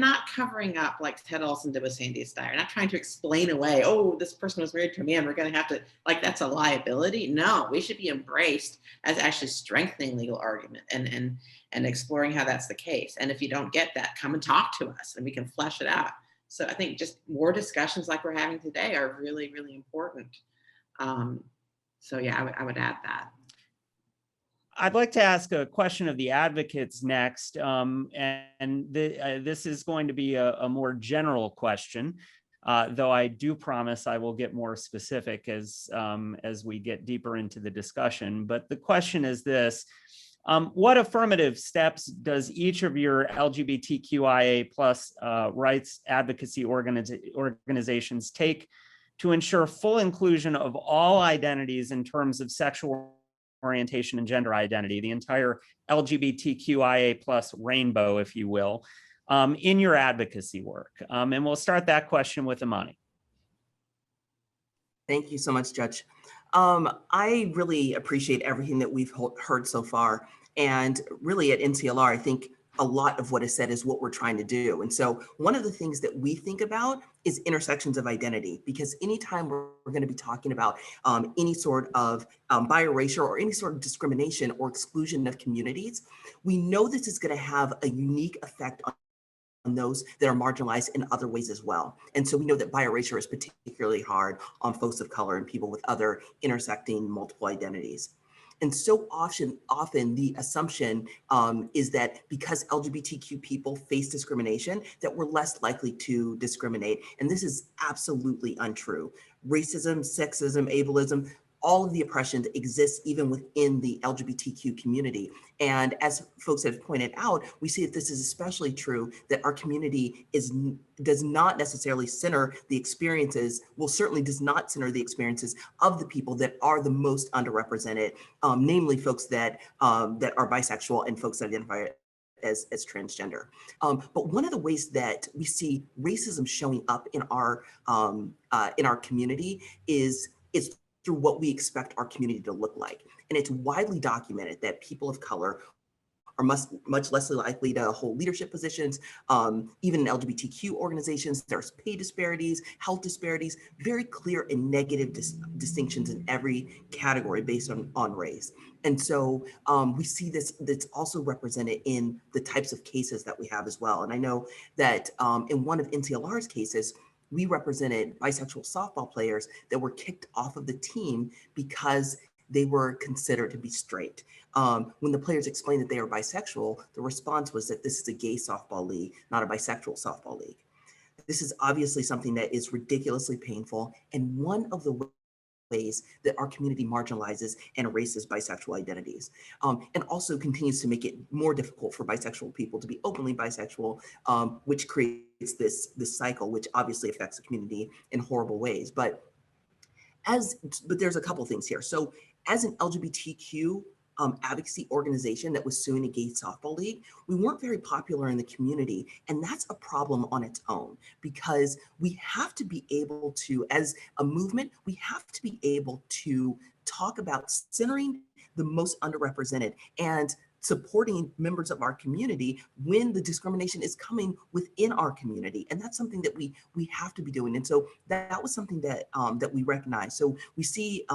not covering up like Ted Olson did with Sandy Steyer, not trying to explain away, oh, this person was married to a man, we're going to have to, that's a liability. No, we should be embraced as actually strengthening legal argument and exploring how that's the case. And if you don't get that, come and talk to us and we can flesh it out. So I think just more discussions like we're having today are really, really important. Yeah, I would add that. I'd like to ask a question of the advocates next, this is going to be a more general question, though I do promise I will get more specific as we get deeper into the discussion. But the question is this: what affirmative steps does each of your LGBTQIA+ rights advocacy organizations take to ensure full inclusion of all identities in terms of sexual orientation and gender identity, the entire LGBTQIA+ rainbow, if you will, in your advocacy work? And we'll start that question with Imani. Thank you so much, Judge. I really appreciate everything that we've heard so far. And really at NCLR, I think a lot of what is said is what we're trying to do. And so one of the things that we think about is intersections of identity, because anytime we're going to be talking about any sort of bi-erasure or any sort of discrimination or exclusion of communities, we know this is going to have a unique effect on those that are marginalized in other ways as well. And so we know that bi-erasure is particularly hard on folks of color and people with other intersecting multiple identities. And so often the assumption is that because LGBTQ people face discrimination, that we're less likely to discriminate. And this is absolutely untrue. Racism, sexism, ableism, all of the oppression exists even within the LGBTQ community. And as folks have pointed out, we see that this is especially true, that our community does not necessarily center the experiences, certainly does not center the experiences of the people that are the most underrepresented, namely folks that are bisexual and folks that identify as transgender. But one of the ways that we see racism showing up in our community is through what we expect our community to look like. And it's widely documented that people of color are much less likely to hold leadership positions. Even in LGBTQ organizations, there's pay disparities, health disparities, very clear and negative distinctions in every category based on race. And so we see this that's also represented in the types of cases that we have as well. And I know that in one of NCLR's cases, we represented bisexual softball players that were kicked off of the team because they were considered to be straight. When the players explained that they were bisexual, the response was that this is a gay softball league, not a bisexual softball league. This is obviously something that is ridiculously painful, and one of the ways that our community marginalizes and erases bisexual identities, and also continues to make it more difficult for bisexual people to be openly bisexual, which creates this cycle, which obviously affects the community in horrible ways. But there's a couple things here. So as an LGBTQ advocacy organization that was suing a gay softball league, we weren't very popular in the community. And that's a problem on its own, because we have to be able to, as a movement, we have to be able to talk about centering the most underrepresented and supporting members of our community when the discrimination is coming within our community. And that's something that we have to be doing. And so that was something that that we recognize. So we see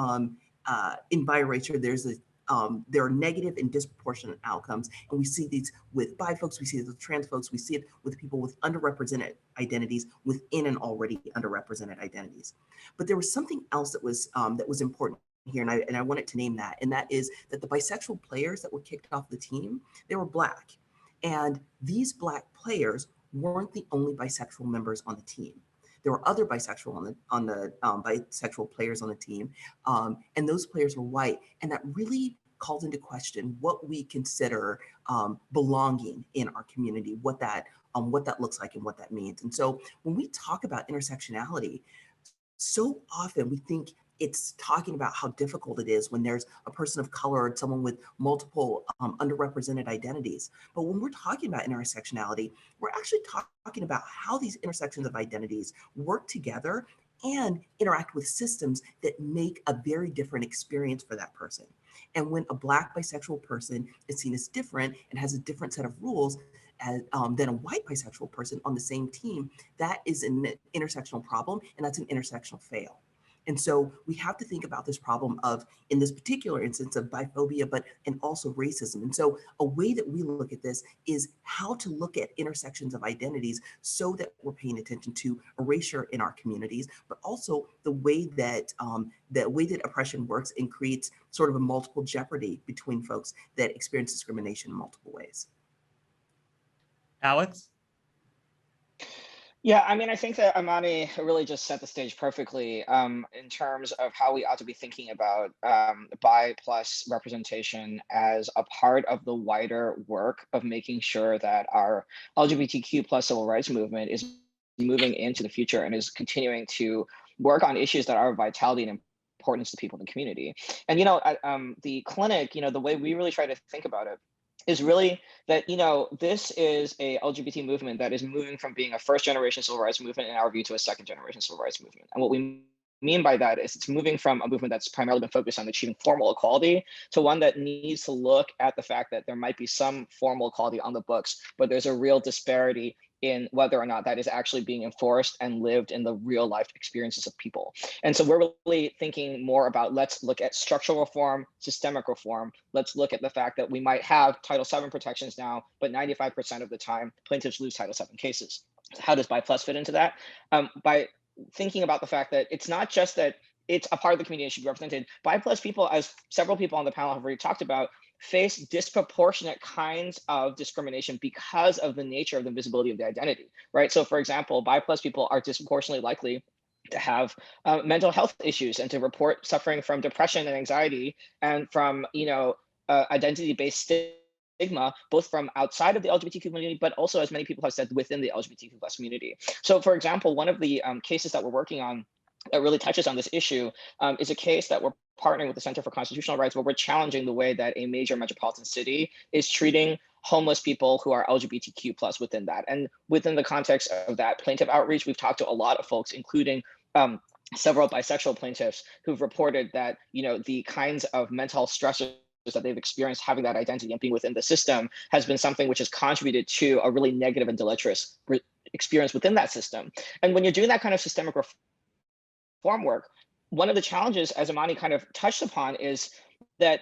in bi erasure, there are negative and disproportionate outcomes. And we see these with bi folks, we see it with trans folks, we see it with people with underrepresented identities within an already underrepresented identities. But there was something else that was important here, and I wanted to name that, and that is that the bisexual players that were kicked off the team, they were Black. And these Black players weren't the only bisexual members on the team. There were other bisexual bisexual players on the team, and those players were white. And that really calls into question what we consider belonging in our community, what that looks like and what that means. And so when we talk about intersectionality, so often we think it's talking about how difficult it is when there's a person of color or someone with multiple underrepresented identities. But when we're talking about intersectionality, we're actually talking about how these intersections of identities work together and interact with systems that make a very different experience for that person. And when a Black bisexual person is seen as different and has a different set of rules than a white bisexual person on the same team, that is an intersectional problem, and that's an intersectional fail. And so we have to think about this problem of, in this particular instance, of biphobia, and also racism. And so a way that we look at this is how to look at intersections of identities so that we're paying attention to erasure in our communities, but also the way that oppression works and creates sort of a multiple jeopardy between folks that experience discrimination in multiple ways. Alex? Yeah, I mean, I think that Amani really just set the stage perfectly in terms of how we ought to be thinking about bi plus representation as a part of the wider work of making sure that our LGBTQ plus civil rights movement is moving into the future and is continuing to work on issues that are of vitality and importance to people in the community. And, you know, at the clinic, you know, the way we really try to think about it is really that, you know, this is a LGBT movement that is moving from being a first generation civil rights movement, in our view, to a second generation civil rights movement. And what we mean by that is it's moving from a movement that's primarily been focused on achieving formal equality to one that needs to look at the fact that there might be some formal equality on the books, but there's a real disparity in whether or not that is actually being enforced and lived in the real life experiences of people. And so we're really thinking more about, let's look at structural reform, systemic reform. Let's look at the fact that we might have Title VII protections now, but 95% of the time plaintiffs lose Title VII cases. So how does BI+ fit into that? By thinking about the fact that it's not just that it's a part of the community that should be represented. BI+ people, as several people on the panel have already talked about, face disproportionate kinds of discrimination because of the nature of the visibility of the identity, right? So for example, BI+ people are disproportionately likely to have mental health issues and to report suffering from depression and anxiety and from, you know, identity-based stigma, both from outside of the LGBTQ community, but also, as many people have said, within the LGBTQ+ community. So for example, one of the cases that we're working on that really touches on this issue is a case that we're partnering with the Center for Constitutional Rights, where we're challenging the way that a major metropolitan city is treating homeless people who are LGBTQ plus within that. And within the context of that plaintiff outreach, we've talked to a lot of folks, including several bisexual plaintiffs who've reported that, the kinds of mental stressors that they've experienced having that identity and being within the system has been something which has contributed to a really negative and deleterious experience within that system. And when you're doing that kind of systemic reform work, one of the challenges, as Imani kind of touched upon, is that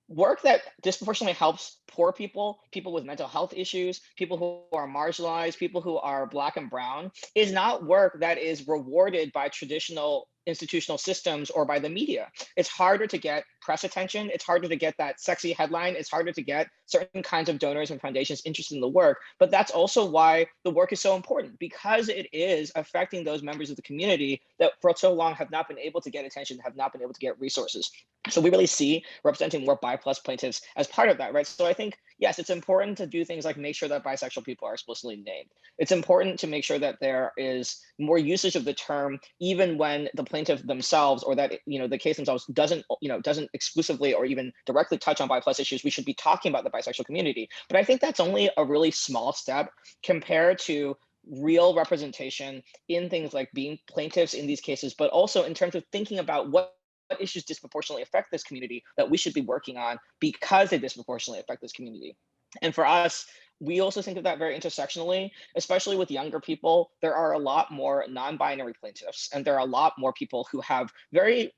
work that disproportionately helps poor people, people with mental health issues, people who are marginalized, people who are Black and brown, is not work that is rewarded by traditional institutional systems or by the media. It's harder to get press attention. It's harder to get that sexy headline. It's harder to get certain kinds of donors and foundations interested in the work. But that's also why the work is so important, because it is affecting those members of the community that for so long have not been able to get attention, have not been able to get resources. So we really see representing more bi+ plaintiffs as part of that, right? So I think, yes, it's important to do things like make sure that bisexual people are explicitly named. It's important to make sure that there is more usage of the term, even when the plaintiff themselves, or that, the case themselves doesn't exclusively or even directly touch on bi+ issues. We should be talking about the bisexual community. But I think that's only a really small step compared to real representation in things like being plaintiffs in these cases, but also in terms of thinking about what issues disproportionately affect this community that we should be working on because they disproportionately affect this community. And for us, we also think of that very intersectionally, especially with younger people. There are a lot more non-binary plaintiffs, and there are a lot more people who have very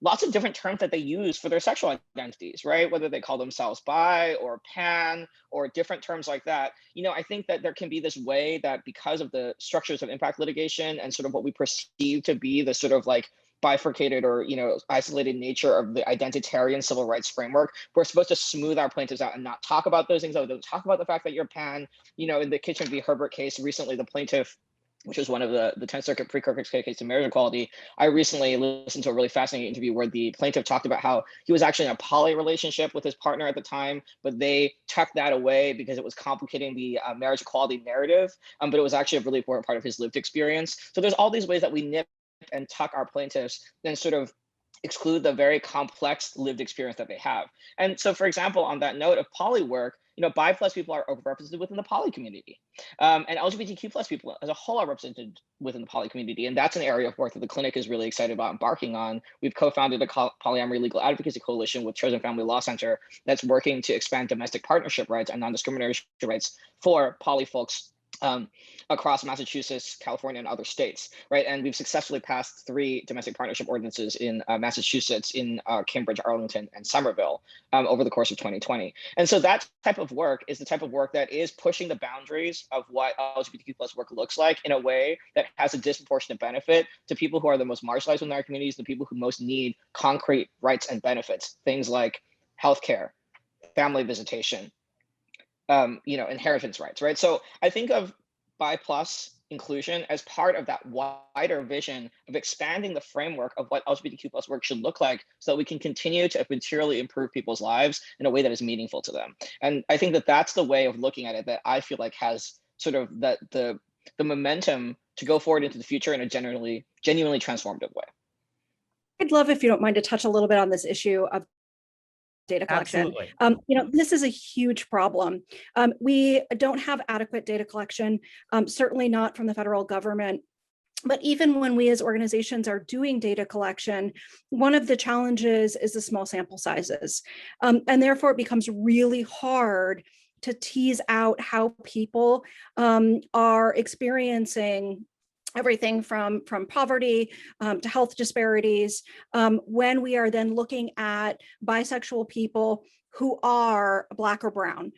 lots of different terms that they use for their sexual identities, right? Whether they call themselves bi or pan or different terms like that. I think that there can be this way that because of the structures of impact litigation and sort of what we perceive to be the sort of like bifurcated or isolated nature of the identitarian civil rights framework, we're supposed to smooth our plaintiffs out and not talk about those things. Don't talk about the fact that you're pan. In the Kitchen v. Herbert case recently, the plaintiff, which was one of the 10th Circuit pre-Kirkus case of marriage equality, I recently listened to a really fascinating interview where the plaintiff talked about how he was actually in a poly relationship with his partner at the time, but they tucked that away because it was complicating the marriage equality narrative, but it was actually a really important part of his lived experience. So there's all these ways that we nip and tuck our plaintiffs and sort of exclude the very complex lived experience that they have. And so, for example, on that note of poly work, bi+ people are overrepresented within the poly community, and LGBTQ+ people as a whole are represented within the poly community. And that's an area of work that the clinic is really excited about embarking on. We've co-founded a polyamory legal advocacy coalition with Chosen Family Law Center that's working to expand domestic partnership rights and non-discrimination rights for poly folks across Massachusetts, California, and other states, right? And we've successfully passed 3 domestic partnership ordinances in Massachusetts, in Cambridge, Arlington, and Somerville over the course of 2020. And so that type of work is the type of work that is pushing the boundaries of what LGBTQ+ work looks like in a way that has a disproportionate benefit to people who are the most marginalized in our communities, the people who most need concrete rights and benefits, things like healthcare, family visitation, inheritance rights, right? So I think of bi+ inclusion as part of that wider vision of expanding the framework of what LGBTQ+ work should look like so that we can continue to materially improve people's lives in a way that is meaningful to them. And I think that that's the way of looking at it that I feel like has sort of the momentum to go forward into the future in a genuinely transformative way. I'd love, if you don't mind, to touch a little bit on this issue of data collection. Absolutely. This is a huge problem. We don't have adequate data collection, certainly not from the federal government. But even when we as organizations are doing data collection, one of the challenges is the small sample sizes. And therefore it becomes really hard to tease out how people are experiencing everything from poverty to health disparities, when we are then looking at bisexual people who are Black or brown.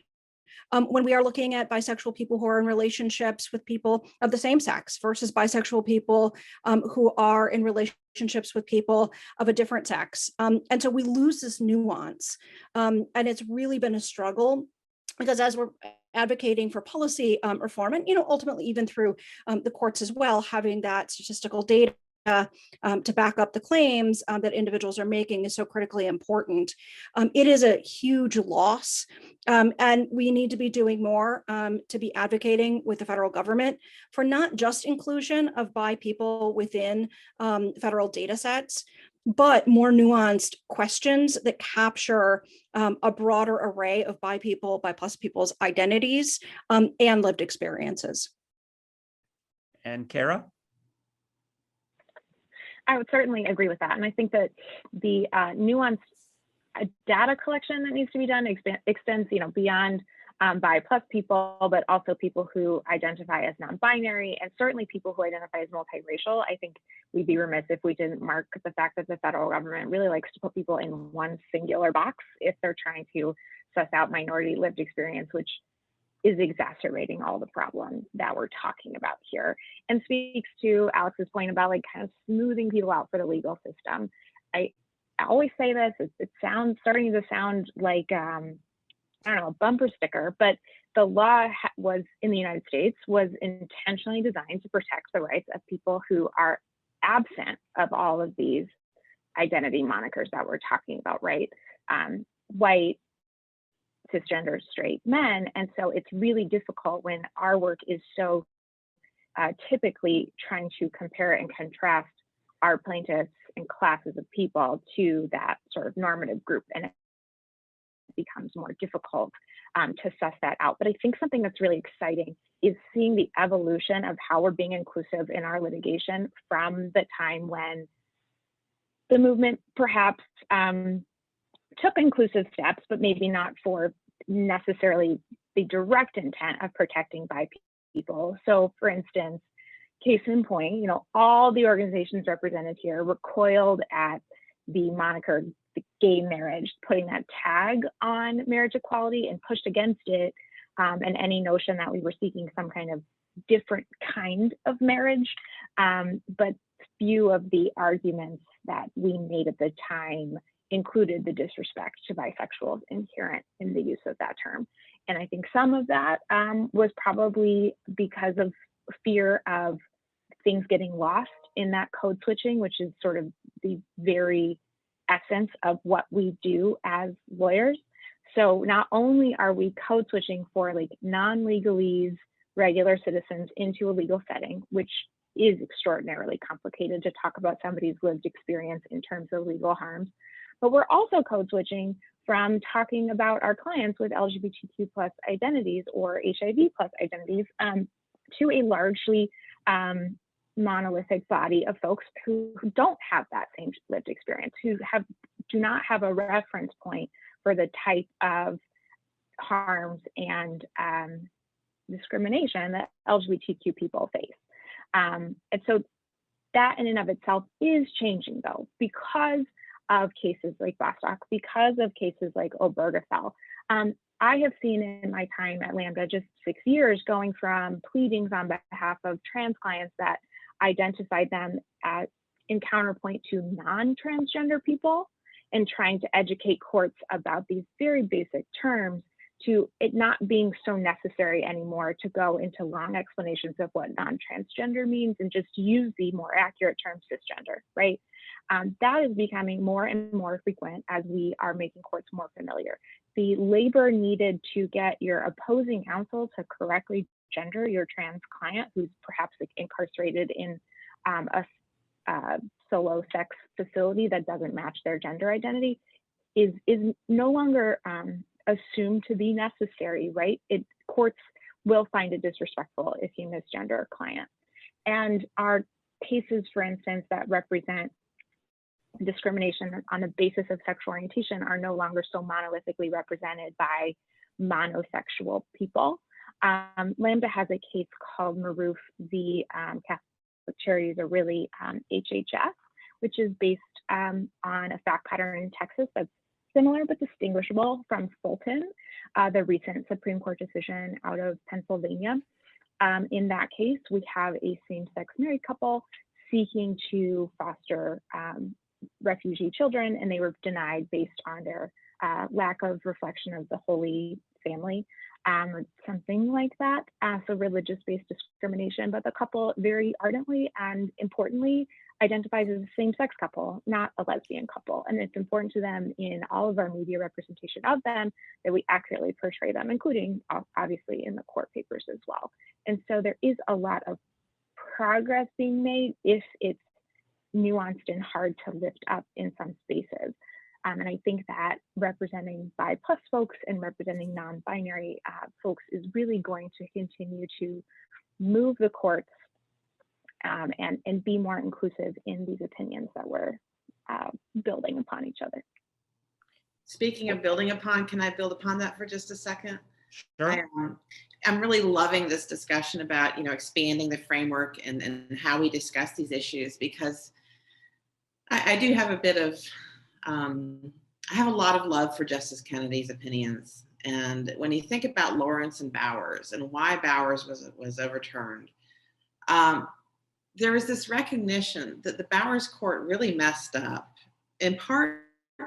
When we are looking at bisexual people who are in relationships with people of the same sex versus bisexual people who are in relationships with people of a different sex. And so we lose this nuance. And it's really been a struggle, because as we're advocating for policy reform, and ultimately even through the courts as well, having that statistical data to back up the claims that individuals are making is so critically important. It is a huge loss, and we need to be doing more to be advocating with the federal government for not just inclusion of bi people within federal data sets, but more nuanced questions that capture a broader array of bi plus people's identities and lived experiences. And Kara? I would certainly agree with that. And I think that the nuanced data collection that needs to be done extends, beyond bi plus people, but also people who identify as non-binary, and certainly people who identify as multiracial. I think we'd be remiss if we didn't mark the fact that the federal government really likes to put people in one singular box if they're trying to suss out minority lived experience, which is exacerbating all the problems that we're talking about here, and speaks to Alex's point about kind of smoothing people out for the legal system. I always say this, it's starting to sound like, I don't know, a bumper sticker, but the law was in the United States was intentionally designed to protect the rights of people who are absent of all of these identity monikers that we're talking about, right? White, cisgender, straight men. And so it's really difficult when our work is so typically trying to compare and contrast our plaintiffs and classes of people to that sort of normative group, and it becomes more difficult to suss that out. But I think something that's really exciting is seeing the evolution of how we're being inclusive in our litigation from the time when the movement perhaps took inclusive steps, but maybe not for necessarily the direct intent of protecting bi people. So for instance, case in point, all the organizations represented here recoiled at the moniker the gay marriage, putting that tag on marriage equality, and pushed against it, and any notion that we were seeking some kind of different kind of marriage. But few of the arguments that we made at the time included the disrespect to bisexuals inherent in the use of that term. And I think some of that was probably because of fear of things getting lost in that code switching, which is sort of the very essence of what we do as lawyers. So not only are we code switching for non-legalese regular citizens into a legal setting, which is extraordinarily complicated to talk about somebody's lived experience in terms of legal harms, but we're also code switching from talking about our clients with LGBTQ plus identities or HIV plus identities to a largely monolithic body of folks who don't have that same lived experience, who do not have a reference point for the type of harms and discrimination that LGBTQ people face. And so that in and of itself is changing, though, because of cases like Bostock, because of cases like Obergefell. I have seen in my time at Lambda, just 6 years, going from pleadings on behalf of trans clients that identified them as in counterpoint to non-transgender people, and trying to educate courts about these very basic terms, to it not being so necessary anymore to go into long explanations of what non-transgender means and just use the more accurate term cisgender, right? That is becoming more and more frequent as we are making courts more familiar. The labor needed to get your opposing counsel to correctly gender your trans client who's perhaps incarcerated in a solo sex facility that doesn't match their gender identity is no longer assumed to be necessary, right? Courts will find it disrespectful if you misgender a client. And our cases, for instance, that represent discrimination on the basis of sexual orientation are no longer so monolithically represented by monosexual people. Lambda has a case called Maroof v. Catholic Charities, or really HHS, which is based on a fact pattern in Texas that's similar but distinguishable from Fulton, the recent Supreme Court decision out of Pennsylvania. In that case, we have a same-sex married couple seeking to foster refugee children, and they were denied based on their lack of reflection of the Holy Family, or something like that. So religious-based discrimination, but the couple very ardently and importantly identifies as a same-sex couple, not a lesbian couple. And it's important to them in all of our media representation of them that we accurately portray them, including obviously in the court papers as well. And so there is a lot of progress being made if it's nuanced and hard to lift up in some spaces. And I think that representing bi+ folks and representing non-binary folks is really going to continue to move the courts and be more inclusive in these opinions that we're building upon each other. Speaking of building upon, can I build upon that for just a second? Sure. I'm really loving this discussion about, expanding the framework and how we discuss these issues, because I do have a bit of, I have a lot of love for Justice Kennedy's opinions. And when you think about Lawrence and Bowers and why Bowers was overturned, there was this recognition that the Bowers court really messed up, in part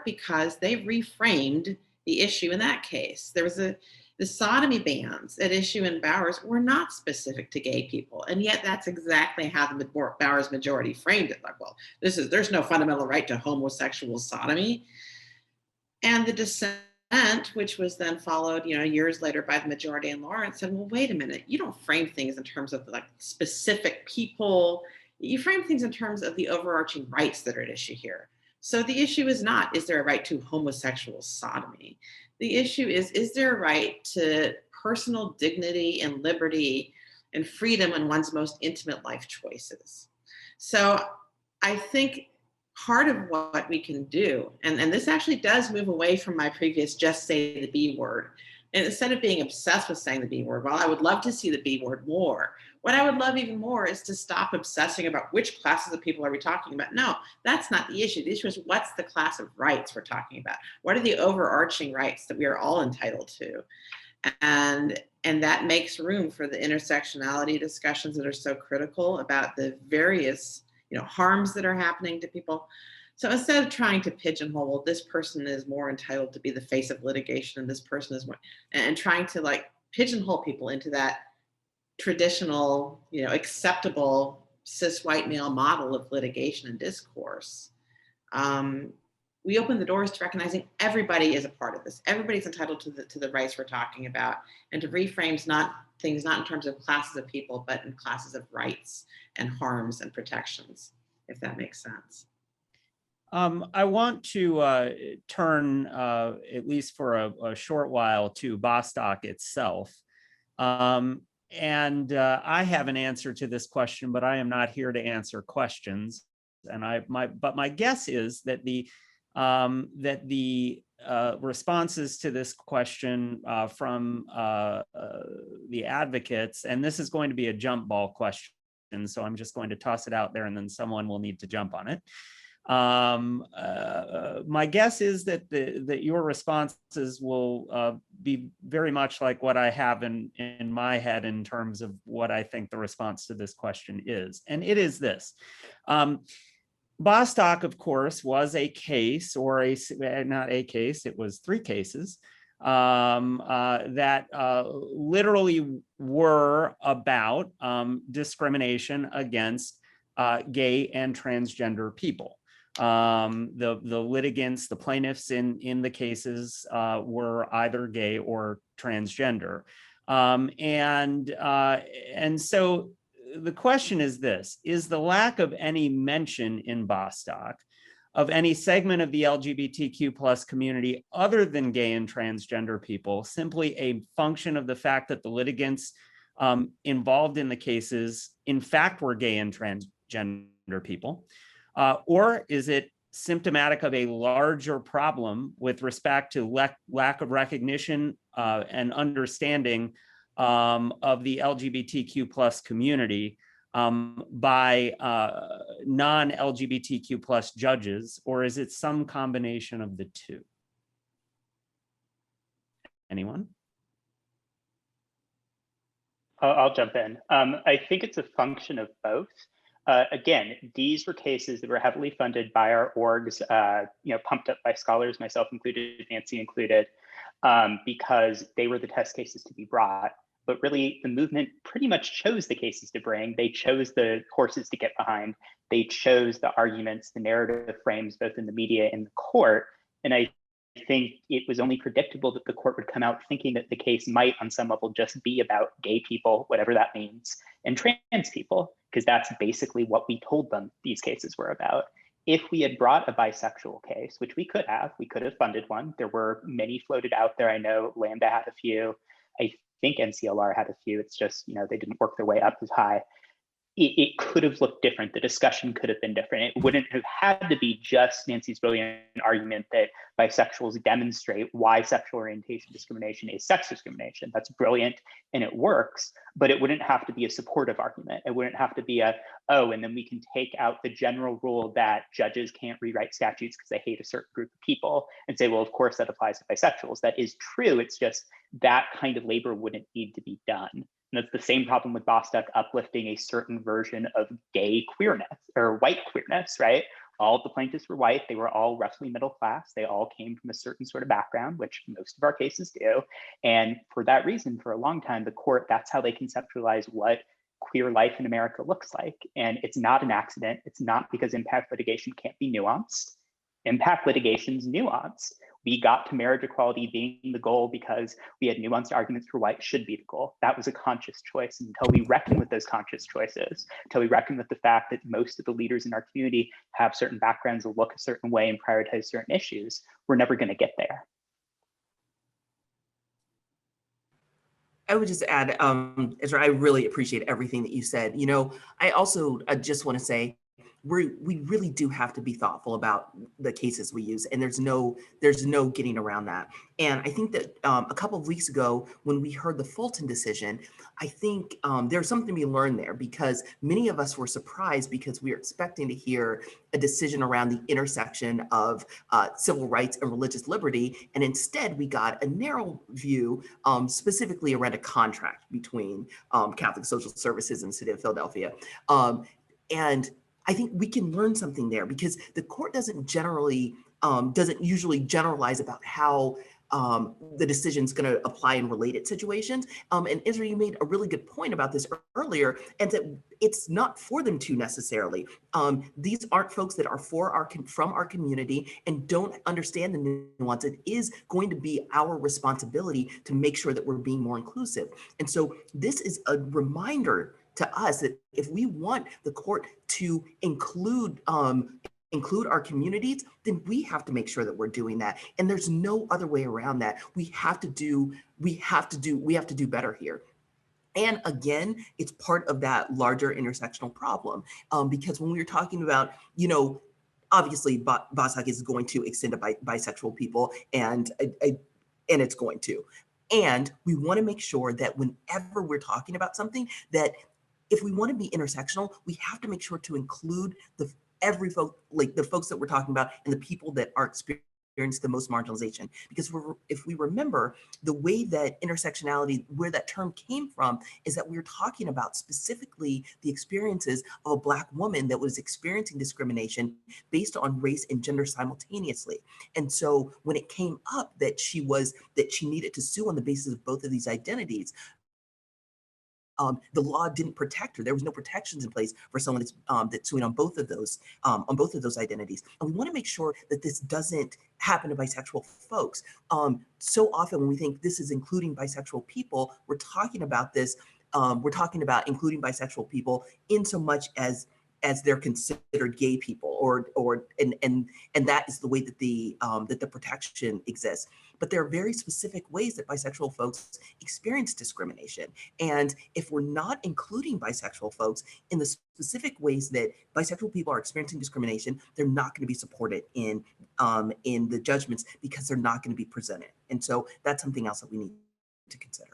because they reframed the issue in that case. There was the sodomy bans at issue in Bowers were not specific to gay people. And yet that's exactly how the Bowers majority framed it. Like, well, there's no fundamental right to homosexual sodomy. And the dissent, which was then followed, years later by the majority in Lawrence, said, well, wait a minute, you don't frame things in terms of like specific people. You frame things in terms of the overarching rights that are at issue here. So the issue is not, is there a right to homosexual sodomy? The issue is there a right to personal dignity and liberty and freedom in one's most intimate life choices? So I think part of what we can do, and this actually does move away from my previous just say the B word. And instead of being obsessed with saying the B word, well, I would love to see the B word more. What I would love even more is to stop obsessing about which classes of people are we talking about. No, that's not the issue. The issue is, what's the class of rights we're talking about? What are the overarching rights that we are all entitled to? And that makes room for the intersectionality discussions that are so critical about the various harms that are happening to people. So instead of trying to pigeonhole, well, this person is more entitled to be the face of litigation and this person is more, and trying to like pigeonhole people into that traditional, acceptable cis white male model of litigation and discourse, we open the doors to recognizing everybody is a part of this. Everybody's entitled to the rights we're talking about, and to reframe things not in terms of classes of people, but in classes of rights and harms and protections, if that makes sense. I want to turn, at least for a short while, to Bostock itself. And I have an answer to this question, but I am not here to answer questions. And but my guess is that the responses to this question from the advocates, and this is going to be a jump ball question, so I'm just going to toss it out there and then someone will need to jump on it. My guess is that your responses will be very much like what I have in my head in terms of what I think the response to this question is. And it is this. Bostock, of course, was a case, or not a case, it was 3 cases that literally were about discrimination against gay and transgender people. The litigants, the plaintiffs in the cases were either gay or transgender. And so the question is this: is the lack of any mention in Bostock of any segment of the LGBTQ+ community other than gay and transgender people simply a function of the fact that the litigants involved in the cases in fact were gay and transgender people? Or is it symptomatic of a larger problem with respect to lack of recognition and understanding of the LGBTQ+ community by non-LGBTQ+ judges, or is it some combination of the two? Anyone? I'll jump in. I think it's a function of both. Again, these were cases that were heavily funded by our orgs, pumped up by scholars, myself included, Nancy included, because they were the test cases to be brought. But really, the movement pretty much chose the cases to bring. They chose the horses to get behind. They chose the arguments, the narrative frames, both in the media and the court. And I think it was only predictable that the court would come out thinking that the case might, on some level, just be about gay people, whatever that means, and trans people, because that's basically what we told them these cases were about. If we had brought a bisexual case, which we could have funded one. There were many floated out there. I know Lambda had a few. I think NCLR had a few. It's just, they didn't work their way up as high. It could have looked different. The discussion could have been different. It wouldn't have had to be just Nancy's brilliant argument that bisexuals demonstrate why sexual orientation discrimination is sex discrimination. That's brilliant and it works, but it wouldn't have to be a supportive argument. It wouldn't have to be and then we can take out the general rule that judges can't rewrite statutes because they hate a certain group of people and say, well, of course that applies to bisexuals. That is true. It's just that kind of labor wouldn't need to be done. And that's the same problem with Bostock uplifting a certain version of gay queerness or white queerness, right? All of the plaintiffs were white. They were all roughly middle class. They all came from a certain sort of background, which most of our cases do. And for that reason, for a long time, the court, that's how they conceptualize what queer life in America looks like. And it's not an accident. It's not because impact litigation can't be nuanced. Impact litigation's nuanced. We got to marriage equality being the goal because we had nuanced arguments for why it should be the goal. That was a conscious choice. And until we reckon with those conscious choices, until we reckon with the fact that most of the leaders in our community have certain backgrounds that look a certain way and prioritize certain issues, we're never going to get there. I would just add, Ezra, I really appreciate everything that you said. I also just want to say, we really do have to be thoughtful about the cases we use, and there's no getting around that. And I think that a couple of weeks ago, when we heard the Fulton decision, I think there's something to be learned there, because many of us were surprised because we were expecting to hear a decision around the intersection of civil rights and religious liberty, and instead we got a narrow view specifically around a contract between Catholic Social Services and the City of Philadelphia. And I think we can learn something there, because the court doesn't usually generalize about how the decision's going to apply in related situations. And Israel, you made a really good point about this earlier, and that it's not for them to necessarily. These aren't folks that are from our community and don't understand the nuance. It is going to be our responsibility to make sure that we're being more inclusive. And so this is a reminder to us that if we want the court to include our communities, then we have to make sure that we're doing that. And there's no other way around that. We have to do better here. And again, it's part of that larger intersectional problem, because when we were talking about, obviously Bostock is going to extend to bisexual people, and it's going to. And we want to make sure that whenever we're talking about something, that if we want to be intersectional, we have to make sure to include the folks that we're talking about and the people that are experiencing the most marginalization. Because if we remember, the way that intersectionality, where that term came from, is that we were talking about specifically the experiences of a Black woman that was experiencing discrimination based on race and gender simultaneously. And so when it came up that she needed to sue on the basis of both of these identities, the law didn't protect her. There was no protections in place for someone that's suing on both of those identities. And we want to make sure that this doesn't happen to bisexual folks. So often when we think this is including bisexual people, we're talking about this. We're talking about including bisexual people in so much as they're considered gay people, and that is the way that the protection exists. But there are very specific ways that bisexual folks experience discrimination. And if we're not including bisexual folks in the specific ways that bisexual people are experiencing discrimination, they're not going to be supported in the judgments, because they're not going to be presented. And so that's something else that we need to consider.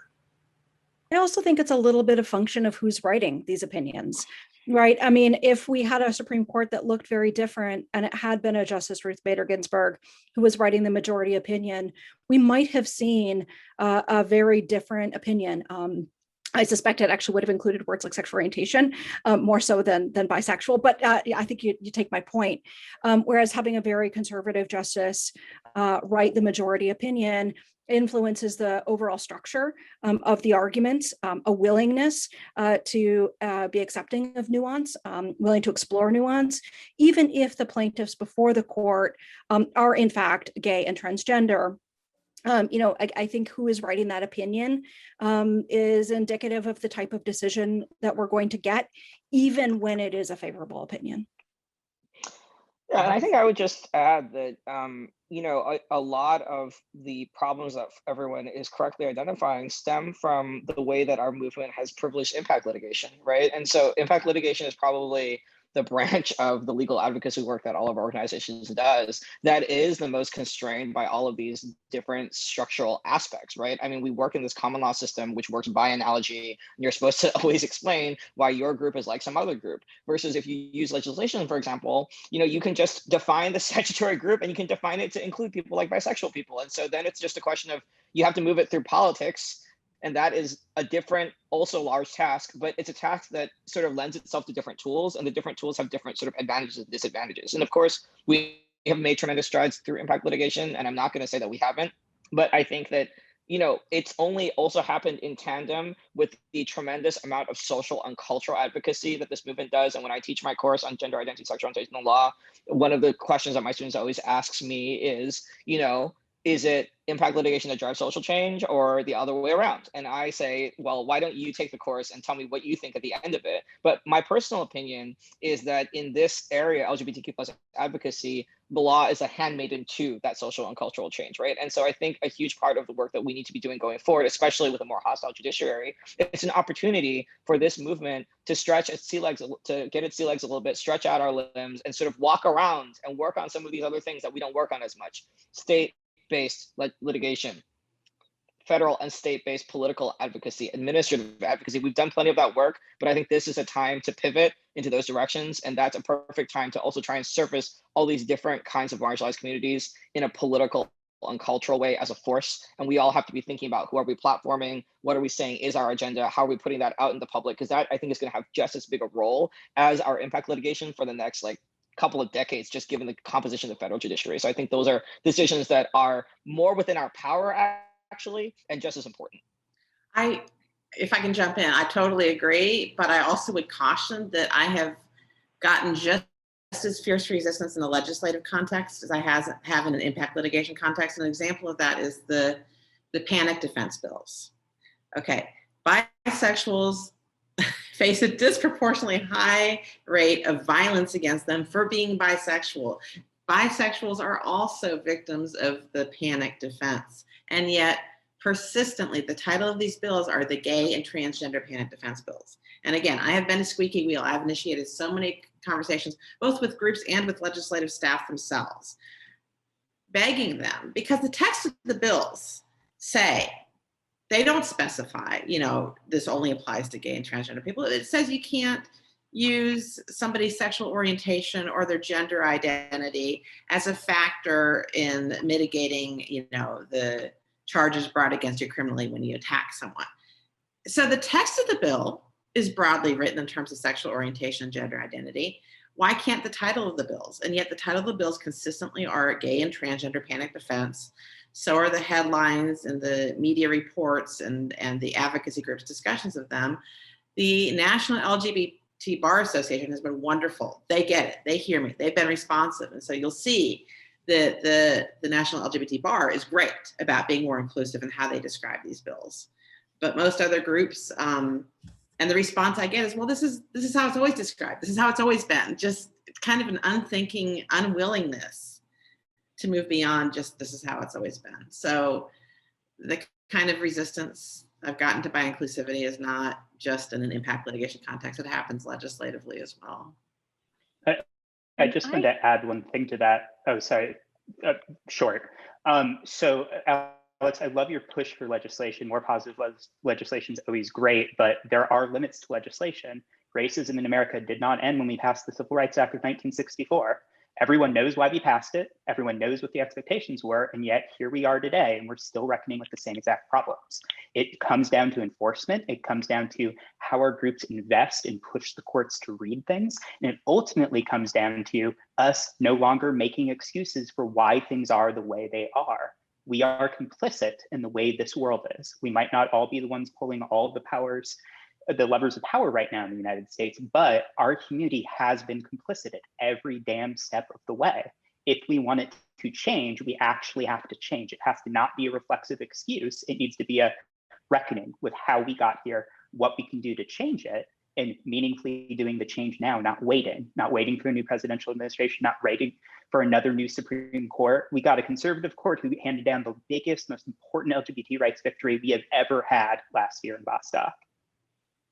I also think it's a little bit of function of who's writing these opinions, right? I mean, if we had a Supreme Court that looked very different and it had been a Justice Ruth Bader Ginsburg who was writing the majority opinion, we might have seen a very different opinion. I suspect it actually would have included words like sexual orientation, more so than bisexual, but I think you take my point. Whereas having a very conservative justice write the majority opinion influences the overall structure of the arguments, a willingness to be accepting of nuance, willing to explore nuance, even if the plaintiffs before the court are in fact gay and transgender. I think who is writing that opinion is indicative of the type of decision that we're going to get, even when it is a favorable opinion. Yeah, and I think I would just add that, a lot of the problems that everyone is correctly identifying stem from the way that our movement has privileged impact litigation, right? And so impact litigation is probably the branch of the legal advocacy work that all of our organizations does that is the most constrained by all of these different structural aspects, right? I mean, we work in this common law system, which works by analogy, and you're supposed to always explain why your group is like some other group. Versus if you use legislation, for example, you can just define the statutory group and you can define it to include people like bisexual people. And so then it's just a question of you have to move it through politics. And that is a different, also large task, but it's a task that sort of lends itself to different tools, and the different tools have different sort of advantages and disadvantages. And of course, we have made tremendous strides through impact litigation, and I'm not going to say that we haven't, but I think that it's only also happened in tandem with the tremendous amount of social and cultural advocacy that this movement does. And when I teach my course on gender identity, sexual orientation, and law, one of the questions that my students always asks me is it impact litigation that drives social change or the other way around? And I say, well, why don't you take the course and tell me what you think at the end of it? But my personal opinion is that in this area, LGBTQ plus advocacy, the law is a handmaiden to that social and cultural change, right? And so I think a huge part of the work that we need to be doing going forward, especially with a more hostile judiciary, it's an opportunity for this movement to stretch its sea legs, to get its sea legs a little bit, stretch out our limbs, and sort of walk around and work on some of these other things that we don't work on as much. State-based litigation, federal and state-based political advocacy, administrative advocacy. We've done plenty of that work, but I think this is a time to pivot into those directions. And that's a perfect time to also try and surface all these different kinds of marginalized communities in a political and cultural way as a force. And we all have to be thinking about who are we platforming? What are we saying is our agenda? How are we putting that out in the public? Because that I think is going to have just as big a role as our impact litigation for the next couple of decades, just given the composition of the federal judiciary. So I think those are decisions that are more within our power actually, and just as important. If I can jump in, I totally agree, but I also would caution that I have gotten just as fierce resistance in the legislative context as I have in an impact litigation context. An example of that is the panic defense bills. Okay, bisexuals face a disproportionately high rate of violence against them for being bisexual. Bisexuals are also victims of the panic defense. And yet, persistently, the title of these bills are the gay and transgender panic defense bills. And again, I have been a squeaky wheel. I've initiated so many conversations, both with groups and with legislative staff themselves, begging them, because the text of the bills say, they don't specify, this only applies to gay and transgender people. It says you can't use somebody's sexual orientation or their gender identity as a factor in mitigating, the charges brought against you criminally when you attack someone. So the text of the bill is broadly written in terms of sexual orientation and gender identity. Why can't the title of the bills? And yet the title of the bills consistently are gay and transgender panic defense. So are the headlines and the media reports and the advocacy groups' discussions of them. The National LGBT Bar Association has been wonderful. They get it. They hear me. They've been responsive. And so you'll see that the National LGBT Bar is great about being more inclusive in how they describe these bills. But most other groups, and the response I get is, well, this is how it's always described. This is how it's always been. Just kind of an unthinking unwillingness to move beyond just this is how it's always been. So the kind of resistance I've gotten to by inclusivity is not just in an impact litigation context. It happens legislatively as well. I just wanted to add one thing to that. Oh, sorry, short. So Alex, I love your push for legislation. More positive legislation is always great, but there are limits to legislation. Racism in America did not end when we passed the Civil Rights Act of 1964. Everyone knows why we passed it. Everyone knows what the expectations were. And yet here we are today, and we're still reckoning with the same exact problems. It comes down to enforcement. It comes down to how our groups invest and push the courts to read things. And it ultimately comes down to us no longer making excuses for why things are the way they are. We are complicit in the way this world is. We might not all be the ones pulling all the levers of power right now in the United States, but our community has been complicit at every damn step of the way. if we want it to change, we actually have to change. It has to not be a reflexive excuse. It needs to be a reckoning with how we got here, what we can do to change it, and meaningfully doing the change now, not waiting for a new presidential administration, not waiting for another new Supreme Court. We got a conservative court who handed down the biggest, most important LGBT rights victory we have ever had last year in Bostock.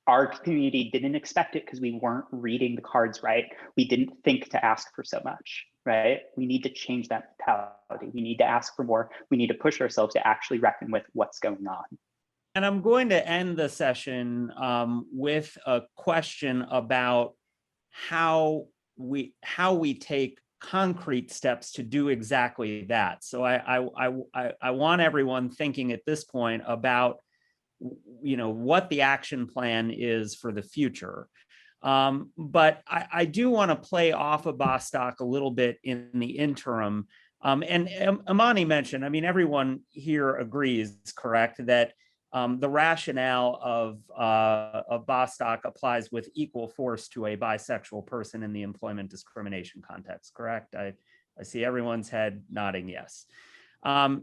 Our community didn't expect it because we weren't reading the cards right. We didn't think to ask for so much, right? We need to change that mentality. We need to ask for more. We need to push ourselves to actually reckon with what's going on. And I'm going to end the session with a question about how we take concrete steps to do exactly that. So I want everyone thinking at this point about, you know, what the action plan is for the future. But I do want to play off of Bostock a little bit in the interim. And Imani mentioned, I mean, everyone here agrees, correct, that the rationale of Bostock applies with equal force to a bisexual person in the employment discrimination context, correct? I see everyone's head nodding yes.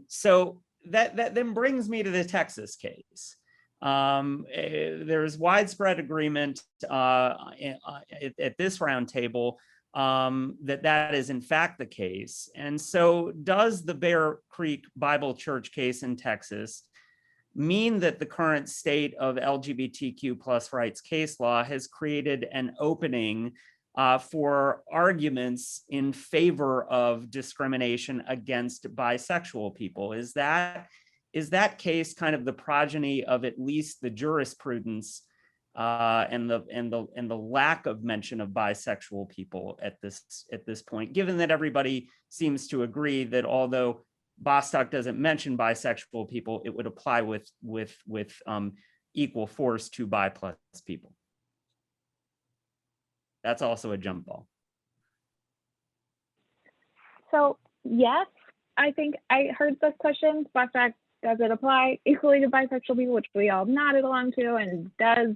So that then brings me to the Texas case. There's widespread agreement at this roundtable that is in fact the case. And so does the Bear Creek Bible Church case in Texas mean that the current state of LGBTQ plus rights case law has created an opening for arguments in favor of discrimination against bisexual people? Is that case kind of the progeny of at least the jurisprudence and the lack of mention of bisexual people at this point, given that everybody seems to agree that although Bostock doesn't mention bisexual people, it would apply with equal force to bi plus people? That's also a jump ball. So yes, I think I heard this question. Bostock, does it apply equally to bisexual people, which we all nodded along to, and does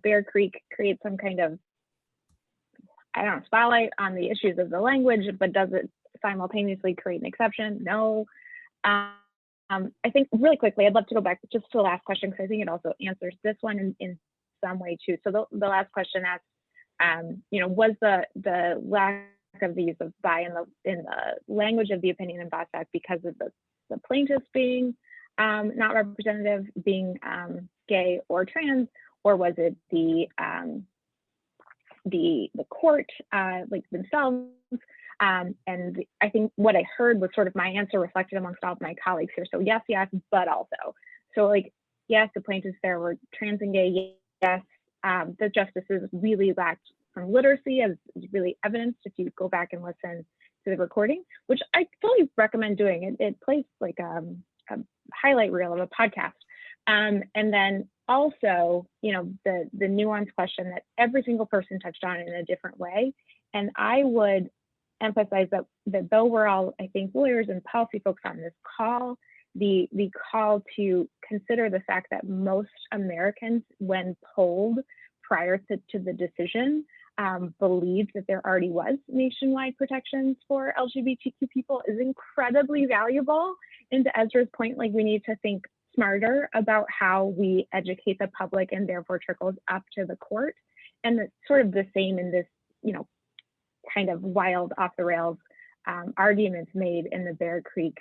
Bear Creek create some kind of, I don't know, spotlight on the issues of the language, but does it simultaneously create an exception? No. I think really quickly, I'd love to go back just to the last question, because I think it also answers this one in some way too. So the last question asked, you know, was the lack of the use of bi in the language of the opinion in Bostock because of the plaintiffs being not representative, being gay or trans, or was it the court like themselves? And I think what I heard was sort of my answer reflected amongst all of my colleagues here. So yes, but also. So like, yes, the plaintiffs there were trans and gay. Yes, the justices really lacked some literacy, as really evidenced if you go back and listen to the recording, which I fully recommend doing. It plays like a highlight reel of a podcast. And then also, you know, the nuanced question that every single person touched on in a different way. And I would emphasize that though we're all, I think, lawyers and policy folks on this call, the call to consider the fact that most Americans, when polled prior to the decision, believed that there already was nationwide protections for LGBTQ people is incredibly valuable. And to Ezra's point, like, we need to think smarter about how we educate the public and therefore trickles up to the court. And it's sort of the same in this, you know, kind of wild off the rails arguments made in the Bear Creek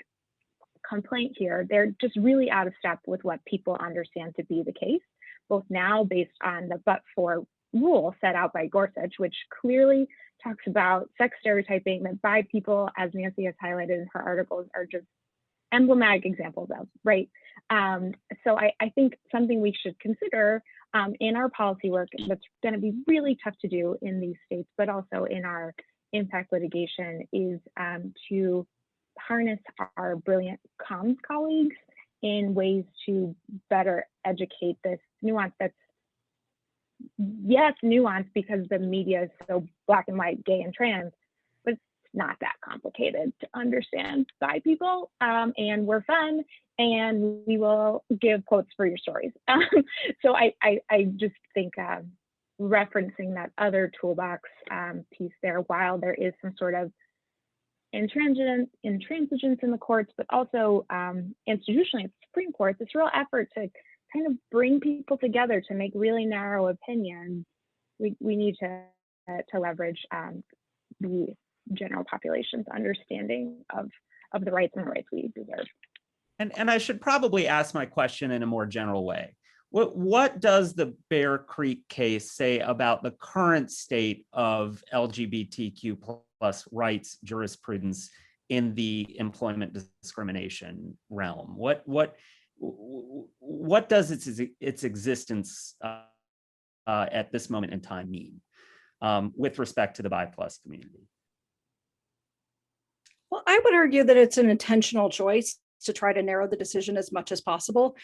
complaint here. They're just really out of step with what people understand to be the case, both now based on the but-for rule set out by Gorsuch, which clearly talks about sex stereotyping that bi people, as Nancy has highlighted in her articles, are just emblematic examples of, right? So I think something we should consider in our policy work that's going to be really tough to do in these states, but also in our impact litigation, is to harness our brilliant comms colleagues in ways to better educate this nuance that's, yes, nuanced because the media is so black and white, gay and trans, but it's not that complicated to understand by people, and we're fun, and we will give quotes for your stories. So I just think referencing that other toolbox piece there, while there is some sort of intransigence in the courts, but also institutionally at the Supreme Court, this real effort to kind of bring people together to make really narrow opinions. We need to leverage the general population's understanding of the rights and the rights we deserve. And I should probably ask my question in a more general way. What does the Bear Creek case say about the current state of LGBTQ plus rights jurisprudence in the employment discrimination realm? What does its existence at this moment in time mean with respect to the bi plus community? Well, I would argue that it's an intentional choice to try to narrow the decision as much as possible.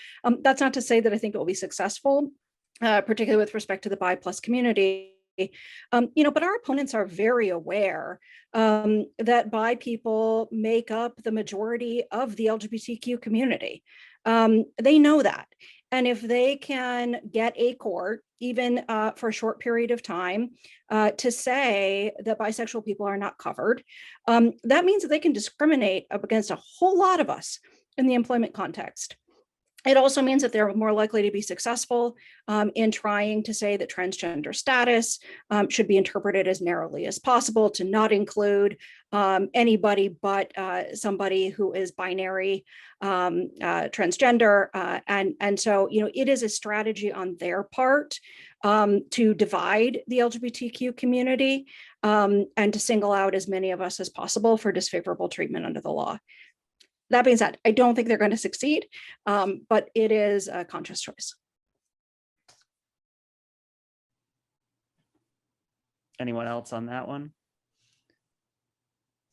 That's not to say that I think it will be successful, particularly with respect to the bi plus community. But our opponents are very aware that bi people make up the majority of the LGBTQ community. They know that. And if they can get a court, even for a short period of time, to say that bisexual people are not covered, that means that they can discriminate against a whole lot of us in the employment context. It also means that they're more likely to be successful in trying to say that transgender status should be interpreted as narrowly as possible to not include anybody but somebody who is binary, transgender. And so, it is a strategy on their part to divide the LGBTQ community and to single out as many of us as possible for disfavorable treatment under the law. That being said, I don't think they're going to succeed, but it is a conscious choice. Anyone else on that one?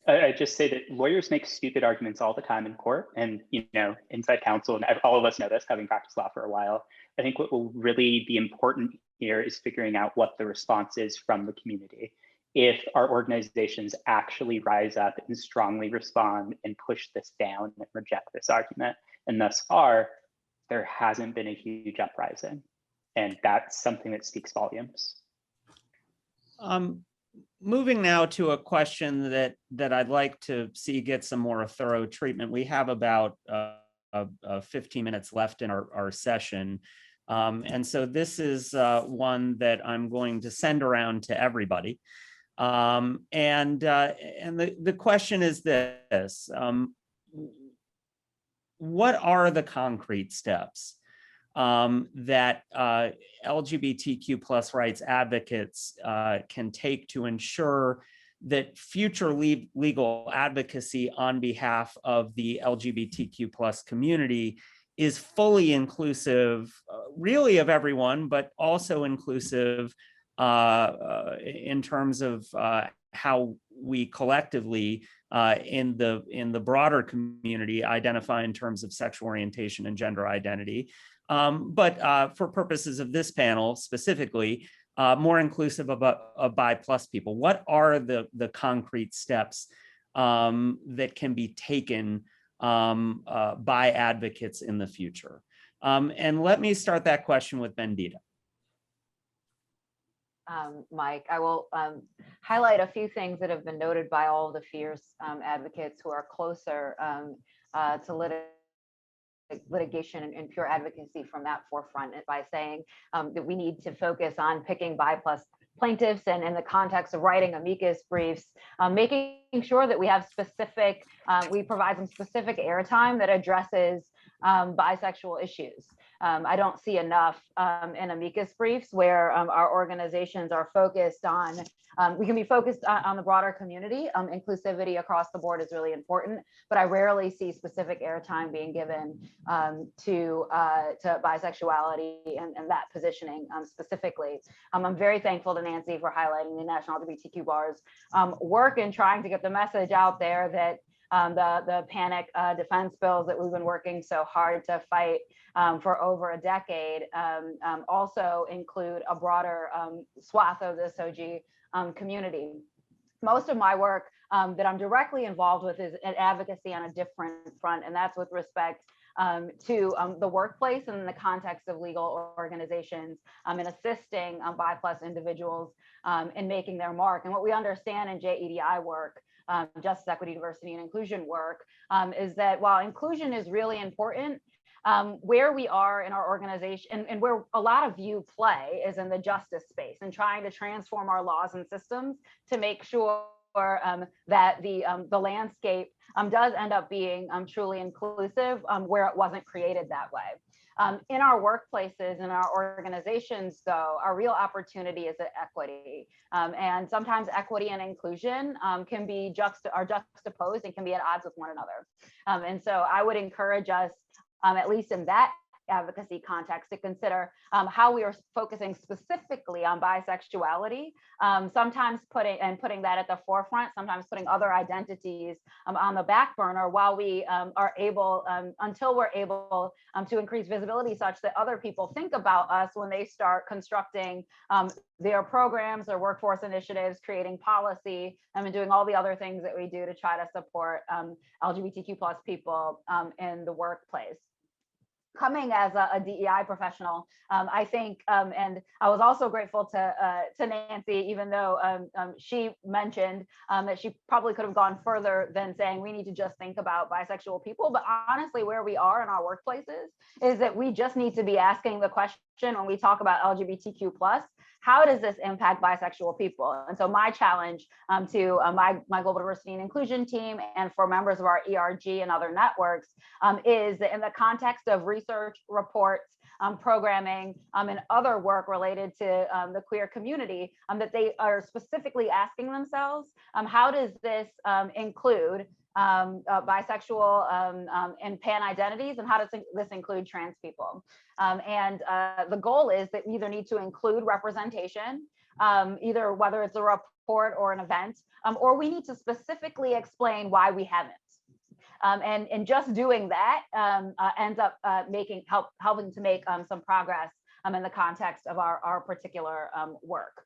I just say that lawyers make stupid arguments all the time in court, and inside counsel, and all of us know this, having practiced law for a while. I think what will really be important here is figuring out what the response is from the community. If our organizations actually rise up and strongly respond and push this down and reject this argument. And thus far, there hasn't been a huge uprising. And that's something that speaks volumes. Moving now to a question that I'd like to see get some more thorough treatment. We have about 15 minutes left in our session. And so this is one that I'm going to send around to everybody. And the question is this: what are the concrete steps that LGBTQ plus rights advocates can take to ensure that future legal advocacy on behalf of the LGBTQ plus community is fully inclusive, really of everyone, but also inclusive in terms of how we collectively in the broader community identify in terms of sexual orientation and gender identity, but for purposes of this panel specifically, more inclusive of bi plus people. What are the concrete steps that can be taken by advocates in the future? And let me start that question with Bandita. Mike, I will highlight a few things that have been noted by all of the fierce advocates who are closer to litigation and pure advocacy from that forefront, by saying that we need to focus on picking bi plus plaintiffs and in the context of writing amicus briefs, making sure that we have we provide some specific airtime that addresses bisexual issues. I don't see enough in amicus briefs where our organizations are focused on, we can be focused on the broader community. Inclusivity across the board is really important, but I rarely see specific airtime being given to bisexuality and that positioning specifically. I'm very thankful to Nancy for highlighting the National LGBTQ Bar's work in trying to get the message out there that the panic defense bills that we've been working so hard to fight for over a decade also include a broader swath of the SOG community. Most of my work that I'm directly involved with is an advocacy on a different front, and that's with respect to the workplace and in the context of legal organizations in assisting bi plus individuals in making their mark. And what we understand in JEDI work justice, equity, diversity, and inclusion work, is that while inclusion is really important, where we are in our organization and where a lot of you play is in the justice space and trying to transform our laws and systems to make sure that the landscape does end up being truly inclusive where it wasn't created that way. In our workplaces and our organizations, though, our real opportunity is at equity. And sometimes equity and inclusion can be juxtaposed and can be at odds with one another. And so I would encourage us, at least in that advocacy context, to consider how we are focusing specifically on bisexuality, sometimes putting that at the forefront, sometimes putting other identities on the back burner while we are able, until we're able to increase visibility such that other people think about us when they start constructing their programs or workforce initiatives, creating policy, and doing all the other things that we do to try to support LGBTQ+ people in the workplace. Coming as a DEI professional, I think, and I was also grateful to Nancy, even though she mentioned that she probably could have gone further than saying we need to just think about bisexual people. But honestly, where we are in our workplaces is that we just need to be asking the question when we talk about LGBTQ+, how does this impact bisexual people? And so my challenge to my global diversity and inclusion team and for members of our ERG and other networks is that in the context of research, reports, programming, and other work related to the queer community, that they are specifically asking themselves, how does this include bisexual and pan identities, and how does this include trans people? And the goal is that we either need to include representation, either whether it's a report or an event, or we need to specifically explain why we haven't. And just doing that ends up helping to make some progress in the context of our particular work.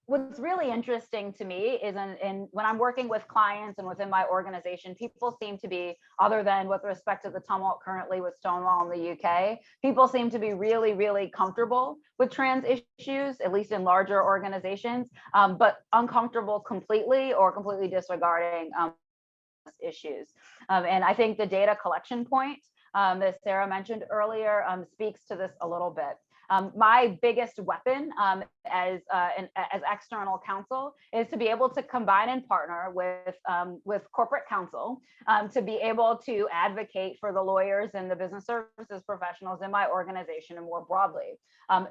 What's really interesting to me is when I'm working with clients and within my organization, people seem to be, other than with respect to the tumult currently with Stonewall in the UK, people seem to be really, really comfortable with trans issues, at least in larger organizations, but uncomfortable completely or completely disregarding issues. And I think the data collection point that Sarah mentioned earlier speaks to this a little bit. My biggest weapon as external counsel is to be able to combine and partner with corporate counsel to be able to advocate for the lawyers and the business services professionals in my organization and more broadly.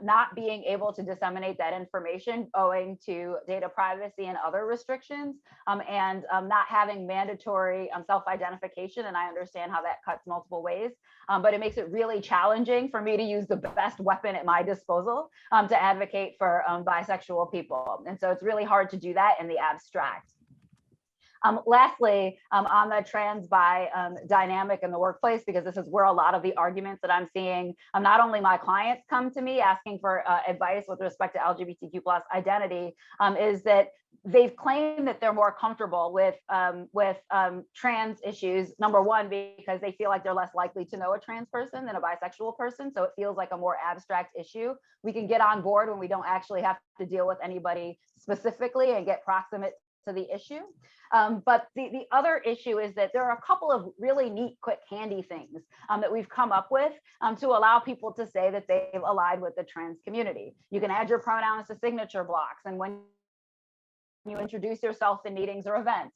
Not being able to disseminate that information owing to data privacy and other restrictions, and not having mandatory self-identification, and I understand how that cuts multiple ways, but it makes it really challenging for me to use the best weapon at my disposal to advocate for bisexual people. And so it's really hard to do that in the abstract. Lastly, on the trans bi dynamic in the workplace, because this is where a lot of the arguments that I'm seeing, not only my clients come to me asking for advice with respect to LGBTQ+ identity, is that they've claimed that they're more comfortable with trans issues. Number one, because they feel like they're less likely to know a trans person than a bisexual person. So it feels like a more abstract issue. We can get on board when we don't actually have to deal with anybody specifically and get proximate to the issue. But the other issue is that there are a couple of really neat, quick, handy things that we've come up with to allow people to say that they've allied with the trans community. You can add your pronouns to signature blocks, and when you introduce yourself in meetings or events,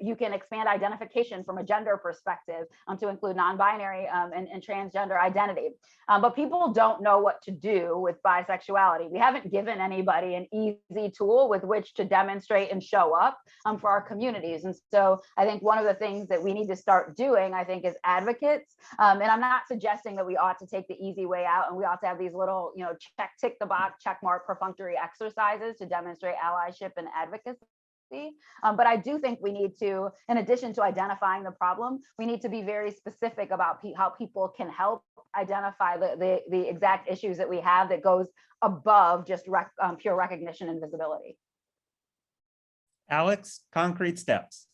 you can expand identification from a gender perspective to include non-binary and transgender identity. But people don't know what to do with bisexuality. We haven't given anybody an easy tool with which to demonstrate and show up for our communities. And so I think one of the things that we need to start doing, I think, is advocates. And I'm not suggesting that we ought to take the easy way out and we ought to have these little, tick the box, check mark, perfunctory exercises to demonstrate allyship and advocacy. But I do think we need to, in addition to identifying the problem, we need to be very specific about how people can help identify the exact issues that we have that goes above just pure recognition and visibility. Alex, concrete steps.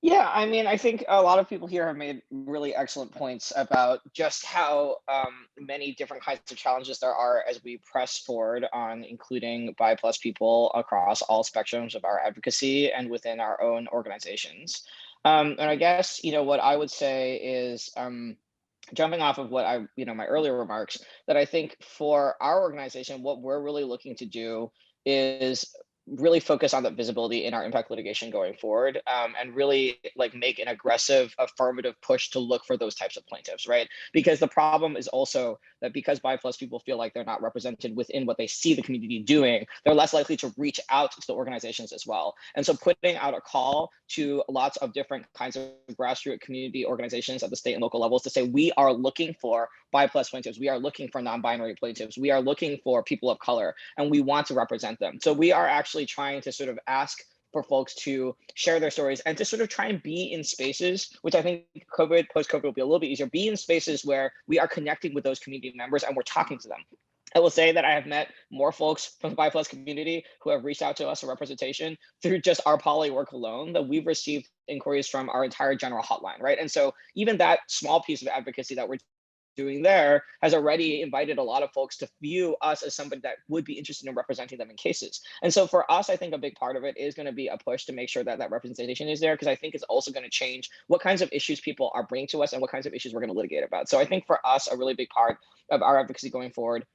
Yeah, I mean, I think a lot of people here have made really excellent points about just how many different kinds of challenges there are as we press forward on including bi plus people across all spectrums of our advocacy and within our own organizations. And I guess, what I would say is jumping off of what my earlier remarks, that I think for our organization, what we're really looking to do is really focus on the visibility in our impact litigation going forward, and really like make an aggressive affirmative push to look for those types of plaintiffs, right? Because the problem is also that because bi plus people feel like they're not represented within what they see the community doing, they're less likely to reach out to the organizations as well. And so putting out a call to lots of different kinds of grassroots community organizations at the state and local levels to say, we are looking for bi plus plaintiffs, we are looking for non-binary plaintiffs, we are looking for people of color, and we want to represent them. So we are actually trying to sort of ask for folks to share their stories and to sort of try and be in spaces, which I think post-COVID will be a little bit easier, be in spaces where we are connecting with those community members and we're talking to them. I will say that I have met more folks from the bi plus community who have reached out to us for representation through just our poly work alone, that we've received inquiries from our entire general hotline, right? And so even that small piece of advocacy that we're doing there has already invited a lot of folks to view us as somebody that would be interested in representing them in cases. And so for us, I think a big part of it is going to be a push to make sure that that representation is there, because I think it's also going to change what kinds of issues people are bringing to us and what kinds of issues we're going to litigate about. So I think for us, a really big part of our advocacy going forward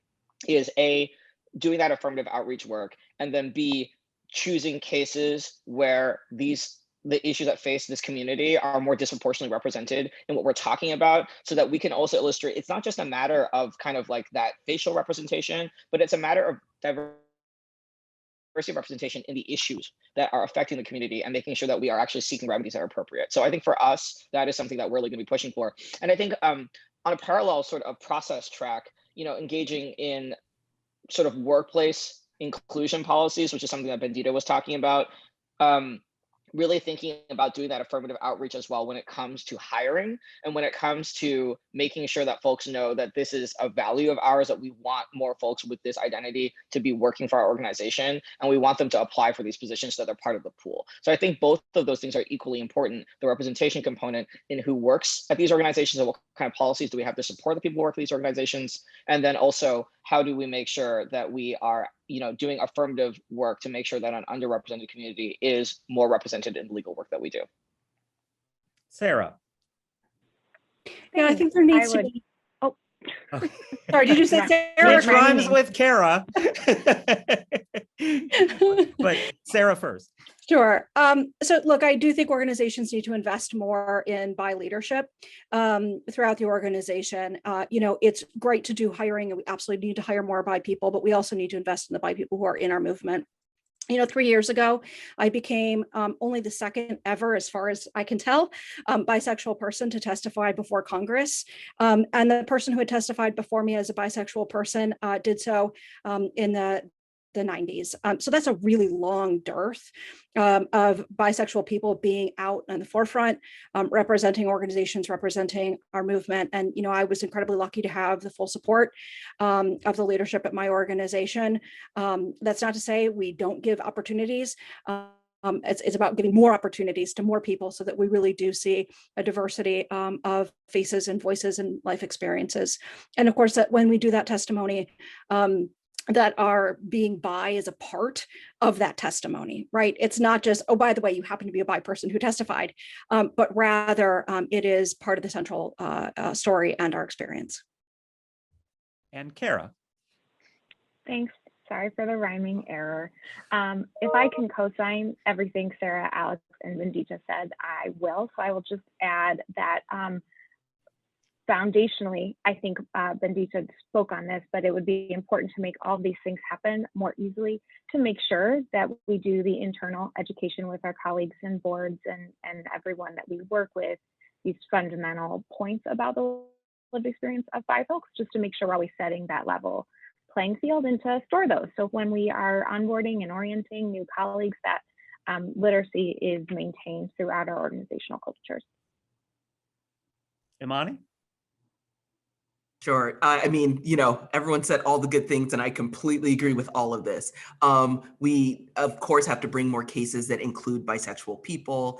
is A, doing that affirmative outreach work, and then B, choosing cases where the issues that face this community are more disproportionately represented in what we're talking about, so that we can also illustrate it's not just a matter of kind of like that facial representation, but it's a matter of diversity of representation in the issues that are affecting the community and making sure that we are actually seeking remedies that are appropriate. So I think for us, that is something that we're really going to be pushing for. And I think on a parallel sort of process track, engaging in sort of workplace inclusion policies, which is something that Bendita was talking about, really thinking about doing that affirmative outreach as well when it comes to hiring and when it comes to making sure that folks know that this is a value of ours, that we want more folks with this identity to be working for our organization, and we want them to apply for these positions so that they're part of the pool. So I think both of those things are equally important. The representation component in who works at these organizations and what kind of policies do we have to support the people who work for these organizations, and then also how do we make sure that we are doing affirmative work to make sure that an underrepresented community is more represented in the legal work that we do. Sarah. Yeah, I think there needs to be. Oh, sorry, did you say Sarah? Which rhymes with Kara. But Sarah first. Sure. So look, I do think organizations need to invest more in bi leadership throughout the organization. It's great to do hiring, and we absolutely need to hire more bi people, but we also need to invest in the bi people who are in our movement. 3 years ago, I became only the second ever, as far as I can tell, bisexual person to testify before Congress. And the person who had testified before me as a bisexual person did so in the 90s. So that's a really long dearth of bisexual people being out in the forefront, representing organizations, representing our movement. And, I was incredibly lucky to have the full support of the leadership at my organization. That's not to say we don't give opportunities. It's about giving more opportunities to more people so that we really do see a diversity of faces and voices and life experiences. And of course, that when we do that testimony, that our being bi is a part of that testimony, right? It's not just, oh, by the way, you happen to be a bi person who testified, but rather it is part of the central story and our experience. And Kara. Thanks. Sorry for the rhyming error. If I can co-sign everything Sarah, Alex, and Bendita said, I will. So I will just add that foundationally, I think Bendita spoke on this, but it would be important to make all these things happen more easily, to make sure that we do the internal education with our colleagues and boards and everyone that we work with, these fundamental points about the lived experience of bi folks, just to make sure we're always setting that level playing field and to store those. So when we are onboarding and orienting new colleagues, that literacy is maintained throughout our organizational cultures. Imani? Sure. I mean, everyone said all the good things, and I completely agree with all of this. We, of course, have to bring more cases that include bisexual people.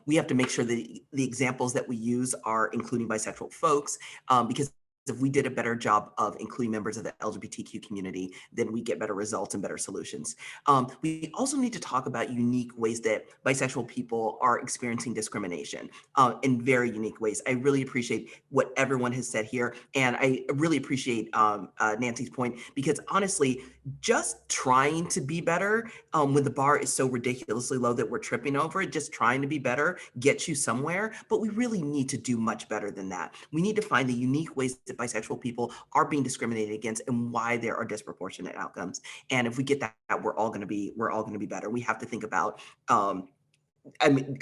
We have to make sure that the examples that we use are including bisexual folks, because if we did a better job of including members of the LGBTQ community, then we get better results and better solutions. We also need to talk about unique ways that bisexual people are experiencing discrimination in very unique ways. I really appreciate what everyone has said here. And I really appreciate Nancy's point, because honestly, just trying to be better when the bar is so ridiculously low that we're tripping over it, just trying to be better gets you somewhere. But we really need to do much better than that. We need to find the unique ways that bisexual people are being discriminated against and why there are disproportionate outcomes. And if we get that, we're all going to be better. We have to think about, I mean,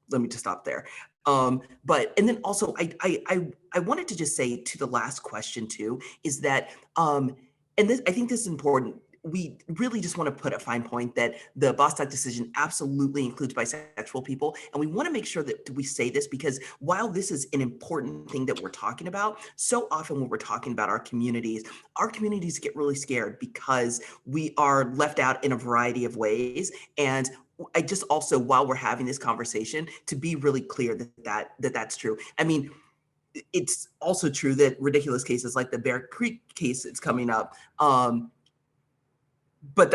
let me just stop there. But and then also I wanted to just say to the last question too, is that and this, I think this is important. We really just want to put a fine point that the Bostock decision absolutely includes bisexual people. And we want to make sure that we say this, because while this is an important thing that we're talking about, so often when we're talking about our communities get really scared because we are left out in a variety of ways. And I just also, while we're having this conversation, to be really clear that's true. I mean, it's also true that ridiculous cases like the Bear Creek case that's coming up, but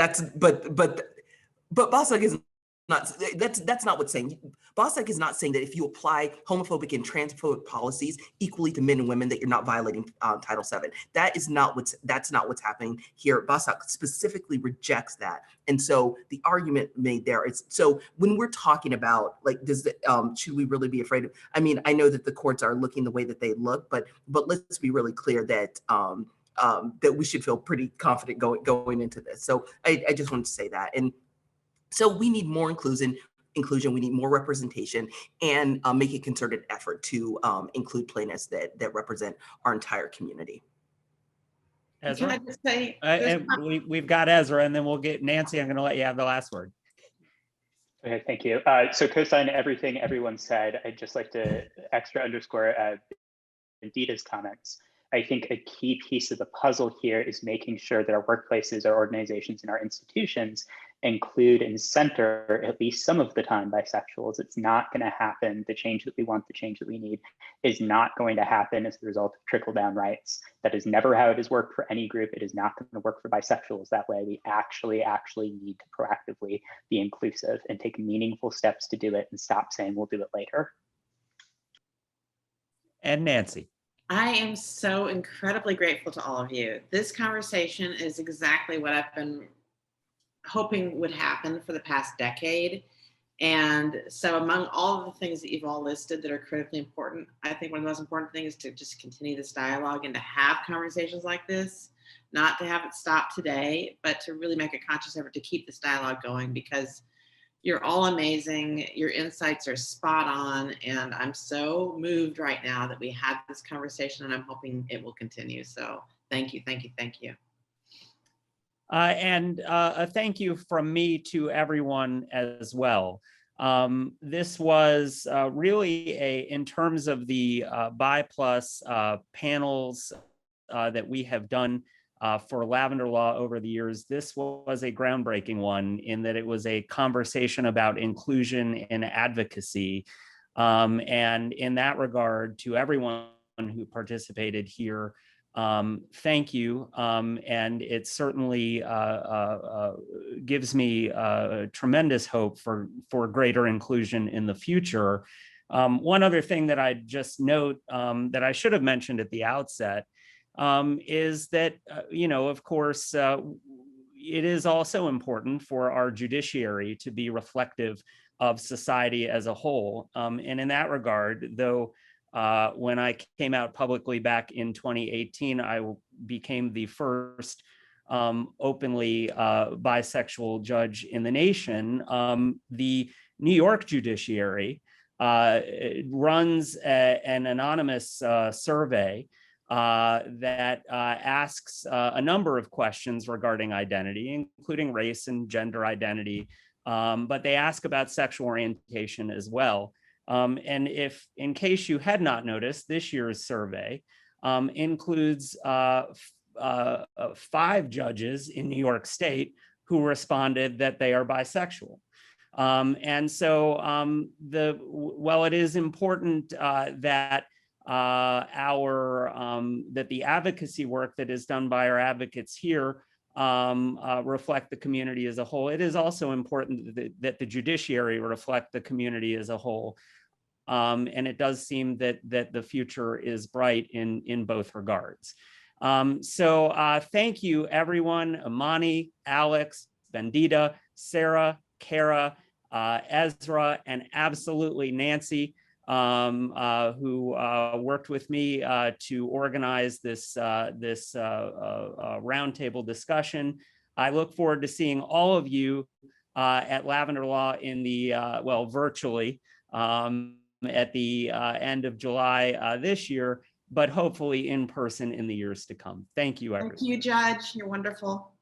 Bostock is not, that's not what's saying. Bostock is not saying that if you apply homophobic and transphobic policies equally to men and women, that you're not violating Title VII. That's not what's happening here. Bostock specifically rejects that. And so the argument made there is, so when we're talking about like, should we really be afraid of, I mean, I know that the courts are looking the way that they look, but let's be really clear that that we should feel pretty confident going into this. So I just wanted to say that. And so we need more inclusion, we need more representation, and make a concerted effort to include plaintiffs that represent our entire community. Ezra? Can I just say, we've got Ezra, and then we'll get Nancy. I'm going to let you have the last word. Okay, thank you. So co-sign everything everyone said. I'd just like to extra underscore Vandita's comments. I think a key piece of the puzzle here is making sure that our workplaces, our organizations, and our institutions include and center at least some of the time bisexuals. It's not going to happen. The change that we want, the change that we need is not going to happen as the result of trickle-down rights. That is never how it has worked for any group. It is not going to work for bisexuals that way. We actually need to proactively be inclusive and take meaningful steps to do it and stop saying we'll do it later. And Nancy. I am so incredibly grateful to all of you. This conversation is exactly what I've been hoping would happen for the past decade. And so among all of the things that you've all listed that are critically important, I think one of the most important things is to just continue this dialogue and to have conversations like this, not to have it stop today, but to really make a conscious effort to keep this dialogue going, because you're all amazing. Your insights are spot on. And I'm so moved right now that we had this conversation, and I'm hoping it will continue. So thank you, thank you, thank you. And a thank you from me to everyone as well. This was really in terms of the BI+ panels that we have done for Lavender Law over the years, this was a groundbreaking one in that it was a conversation about inclusion and advocacy. And in that regard, to everyone who participated here, thank you. And it certainly gives me tremendous hope for greater inclusion in the future. One other thing that I just note that I should have mentioned at the outset is that, of course, it is also important for our judiciary to be reflective of society as a whole. And in that regard, though, when I came out publicly back in 2018, I became the first openly bisexual judge in the nation. The New York judiciary runs an anonymous survey that asks a number of questions regarding identity, including race and gender identity, but they ask about sexual orientation as well. And if, in case you had not noticed, this year's survey includes 5 judges in New York State who responded that they are bisexual. And so while it is important that that the advocacy work that is done by our advocates here reflect the community as a whole, it is also important that the judiciary reflect the community as a whole. And it does seem that the future is bright in both regards. So thank you, everyone. Imani, Alex, Bandita, Sarah, Kara, Ezra, and absolutely Nancy, who worked with me to organize this roundtable discussion. I look forward to seeing all of you at Lavender Law in the, well, virtually at the end of July this year, but hopefully in person in the years to come. Thank you, everyone. Thank you, Judge. You're wonderful.